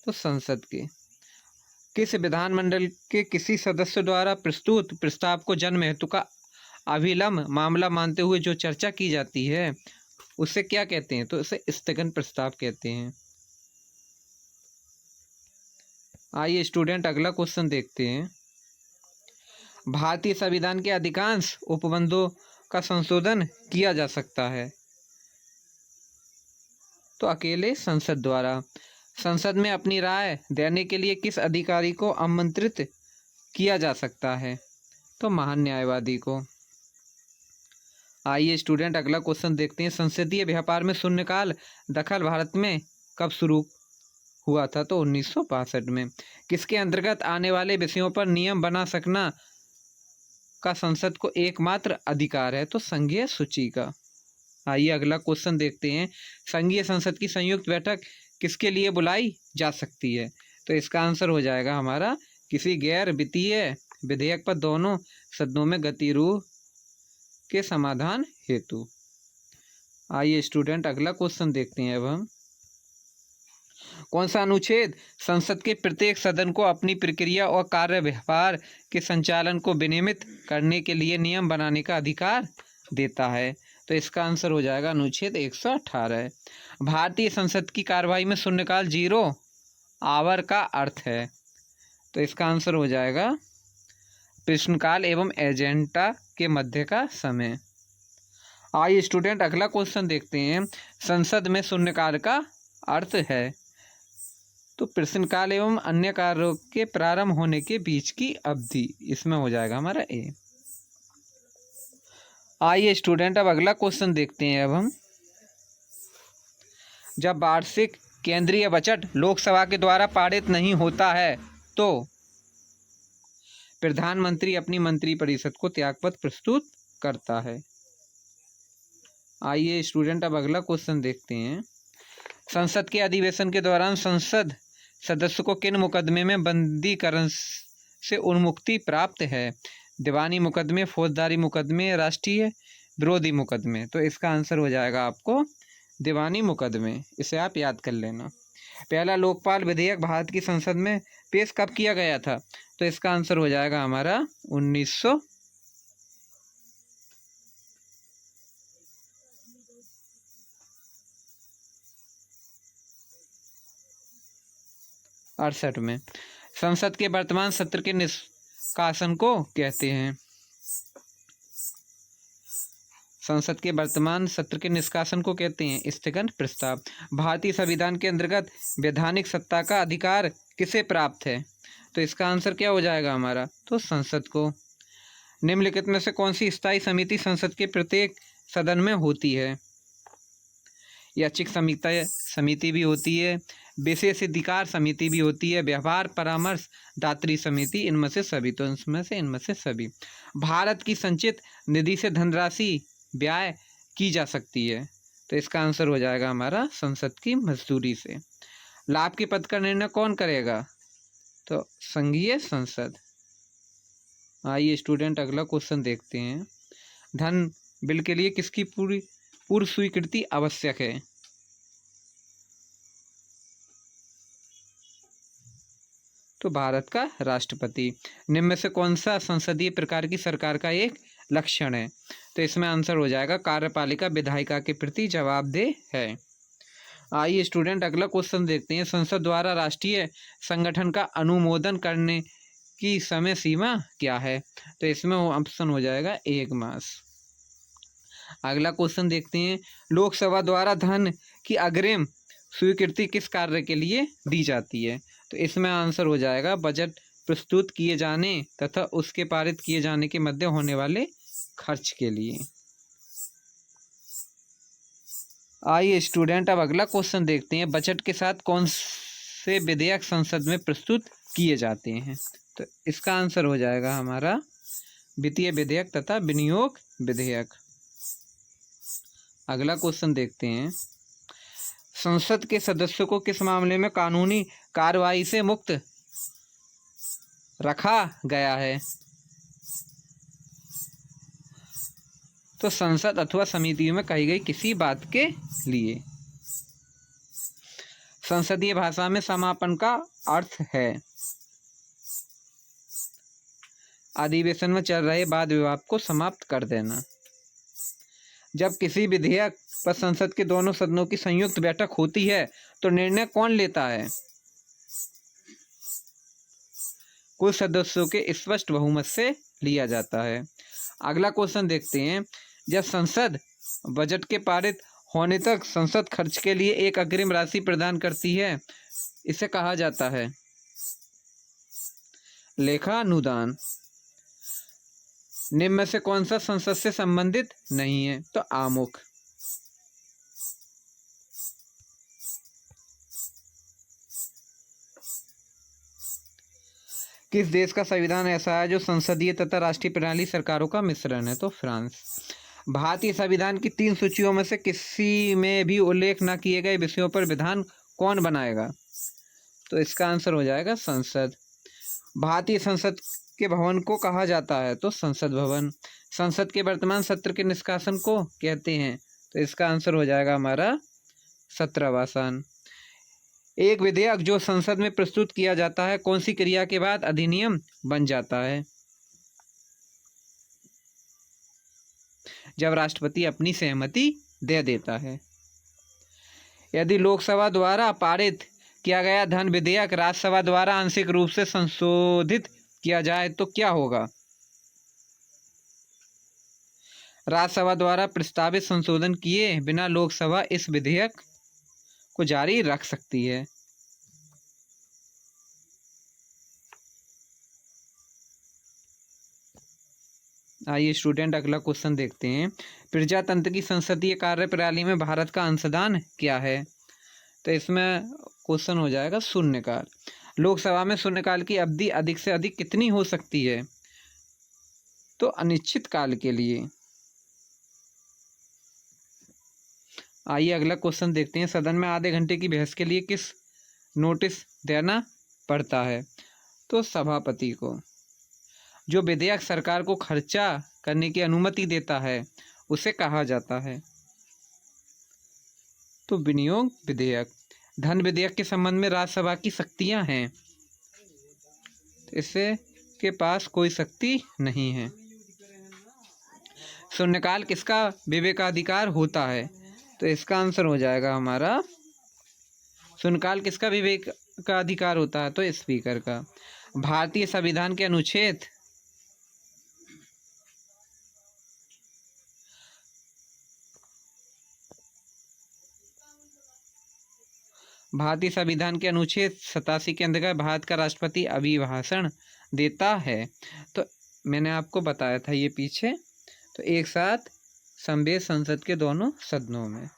तो संसद के। किस विधानमंडल के किसी सदस्य द्वारा प्रस्तुत प्रस्ताव को जन हेतु का अभिलंब मामला मानते हुए जो चर्चा की जाती है उसे क्या कहते हैं? तो इसे स्थगन प्रस्ताव कहते हैं। आइए स्टूडेंट अगला क्वेश्चन देखते हैं। भारतीय संविधान के अधिकांश उपबंधों का संशोधन किया जा सकता है? तो अकेले संसद द्वारा। संसद में अपनी राय देने के लिए किस अधिकारी को आमंत्रित किया जा सकता है? तो महान न्यायवादी को। आइए स्टूडेंट अगला क्वेश्चन देखते हैं। संसदीय व्यापार में शून्यकाल दखल भारत में कब शुरू हुआ था तो 1962 में। किसके अंतर्गत आने वाले विषयों पर नियम बना सकना का संसद को एकमात्र अधिकार है? तो संघीय सूची का। आइए अगला क्वेश्चन देखते हैं। संघीय संसद की संयुक्त बैठक किसके लिए बुलाई जा सकती है? तो इसका आंसर हो जाएगा हमारा किसी गैर वित्तीय विधेयक पर दोनों सदनों में गतिरोध के समाधान हेतु। आइए स्टूडेंट अगला क्वेश्चन देखते हैं। अब हम कौन सा अनुच्छेद संसद के प्रत्येक सदन को अपनी प्रक्रिया और कार्य व्यवहार के संचालन को विनियमित करने के लिए नियम बनाने का अधिकार देता है? तो इसका आंसर हो जाएगा अनुच्छेद 118। भारतीय संसद की कार्यवाही में शून्यकाल 0 आवर का अर्थ है? तो इसका आंसर हो जाएगा प्रश्नकाल एवं एजेंडा के मध्य का समय। आइए स्टूडेंट अगला क्वेश्चन देखते हैं। संसद में शून्यकाल का अर्थ है? तो प्रश्नकाल एवं अन्य कार्यों के प्रारंभ होने के बीच की अवधि। इसमें हो जाएगा हमारा ए। आइए स्टूडेंट अब अगला क्वेश्चन देखते हैं। अब हम जब वार्षिक केंद्रीय बजट लोकसभा के द्वारा पारित नहीं होता है तो प्रधानमंत्री अपनी मंत्रिपरिषद को त्यागपत्र प्रस्तुत करता है? आइए स्टूडेंट अब अगला क्वेश्चन देखते हैं। संसद के अधिवेशन के दौरान संसद सदस्य को किन मुकदमे में बंदीकरण से उन्मुक्ति प्राप्त है? दीवानी मुकदमे, फौजदारी मुकदमे, राष्ट्रीय विरोधी मुकदमे। तो इसका आंसर हो जाएगा आपको दीवानी मुकदमे। इसे आप याद कर लेना। पहला लोकपाल विधेयक भारत की संसद में पेश कब किया गया था? तो इसका आंसर हो जाएगा हमारा 1968 में। संसद के वर्तमान सत्र के निष्कासन को कहते हैं? संसद के वर्तमान सत्र के निष्कासन को कहते हैं स्थगन प्रस्ताव। भारतीय संविधान के अंतर्गत वैधानिक सत्ता का अधिकार किसे प्राप्त है? तो इसका आंसर क्या हो जाएगा हमारा? तो संसद को। निम्नलिखित में से कौन सी स्थायी समिति संसद के प्रत्येक सदन में होती है? याचिक समिति भी होती है, विशेषाधिकार समिति भी होती है, व्यवहार परामर्श दात्री समिति, इनमें से सभी। तो इनमें से सभी। भारत की संचित निधि से धनराशि व्यय की जा सकती है? तो इसका आंसर हो जाएगा हमारा संसद की मजदूरी से। लाभ के पद का निर्णय कौन करेगा? तो संघीय संसद। आइए स्टूडेंट अगला क्वेश्चन देखते हैं। धन बिल के लिए किसकी पूर्व स्वीकृति आवश्यक है? तो भारत का राष्ट्रपति। निम्न में से कौन सा संसदीय प्रकार की सरकार का एक लक्षण है? तो इसमें आंसर हो जाएगा कार्यपालिका विधायिका के प्रति जवाबदेह है। आइए स्टूडेंट अगला क्वेश्चन देखते हैं। संसद द्वारा राष्ट्रीय संगठन का अनुमोदन करने की समय सीमा क्या है? तो इसमें ऑप्शन हो जाएगा 1 मास। अगला क्वेश्चन देखते हैं। लोकसभा द्वारा धन की अग्रिम स्वीकृति किस कार्य के लिए दी जाती है? तो इसमें आंसर हो जाएगा बजट प्रस्तुत किए जाने तथा उसके पारित किए जाने के मध्य होने वाले खर्च के लिए। आइए स्टूडेंट अब अगला क्वेश्चन देखते हैं। बजट के साथ कौन से विधेयक संसद में प्रस्तुत किए जाते हैं? तो इसका आंसर हो जाएगा हमारा वित्तीय विधेयक तथा विनियोग विधेयक। अगला क्वेश्चन देखते हैं। संसद के सदस्यों को किस मामले में कानूनी कार्रवाई से मुक्त रखा गया है? तो संसद अथवा समितियों में कही गई किसी बात के लिए। संसदीय भाषा में समापन का अर्थ है अधिवेशन में चल रहे वाद विवाद को समाप्त कर देना। जब किसी विधेयक पर संसद के दोनों सदनों की संयुक्त बैठक होती है तो निर्णय कौन लेता है? कुल सदस्यों के स्पष्ट बहुमत से लिया जाता है। अगला क्वेश्चन देखते हैं। जब संसद बजट के पारित होने तक संसद खर्च के लिए एक अग्रिम राशि प्रदान करती है, इसे कहा जाता है लेखा अनुदान। निम्न में से कौन सा संसद से संबंधित नहीं है? तो आमुख। किस देश का संविधान ऐसा है जो संसदीय तथा राष्ट्रीय प्रणाली सरकारों का मिश्रण है? तो फ्रांस। भारतीय संविधान की 3 सूचियों में से किसी में भी उल्लेख न किए गए विषयों पर विधान कौन बनाएगा? तो इसका आंसर हो जाएगा संसद। भारतीय संसद के भवन को कहा जाता है? तो संसद भवन। संसद के वर्तमान सत्र के निष्कासन को कहते हैं? तो इसका आंसर हो जाएगा हमारा सत्रावसान। एक विधेयक जो संसद में प्रस्तुत किया जाता है कौन सी क्रिया के बाद अधिनियम बन जाता है? जब राष्ट्रपति अपनी सहमति दे देता है। यदि लोकसभा द्वारा पारित किया गया धन विधेयक राज्यसभा द्वारा आंशिक रूप से संशोधित किया जाए तो क्या होगा? राज्यसभा द्वारा प्रस्तावित संशोधन किए बिना लोकसभा इस विधेयक को जारी रख सकती है। आइए स्टूडेंट अगला क्वेश्चन देखते हैं। प्रजातंत्र की संसदीय कार्य प्रणाली में भारत का अंशदान क्या है? तो इसमें क्वेश्चन हो जाएगा शून्यकाल। लोकसभा में शून्यकाल की अवधि अधिक से अधिक कितनी हो सकती है? तो अनिश्चित काल के लिए। आइए अगला क्वेश्चन देखते हैं। सदन में आधे घंटे की बहस के लिए किस नोटिस देना पड़ता है? तो सभापति को। जो विधेयक सरकार को खर्चा करने की अनुमति देता है उसे कहा जाता है? तो विनियोग विधेयक। धन विधेयक के संबंध में राज्यसभा की शक्तियां हैं? तो इससे के पास कोई शक्ति नहीं है। शून्यकाल किसका विवेकाधिकार होता है? तो इसका आंसर हो जाएगा हमारा शून्यकाल किसका विवेकाधिकार होता है? तो स्पीकर का। भारतीय संविधान के अनुच्छेद भारतीय संविधान के अनुच्छेद 87 के अंतर्गत भारत का राष्ट्रपति अभिभाषण देता है। तो मैंने आपको बताया था ये पीछे। तो एक साथ संसद के दोनों सदनों में।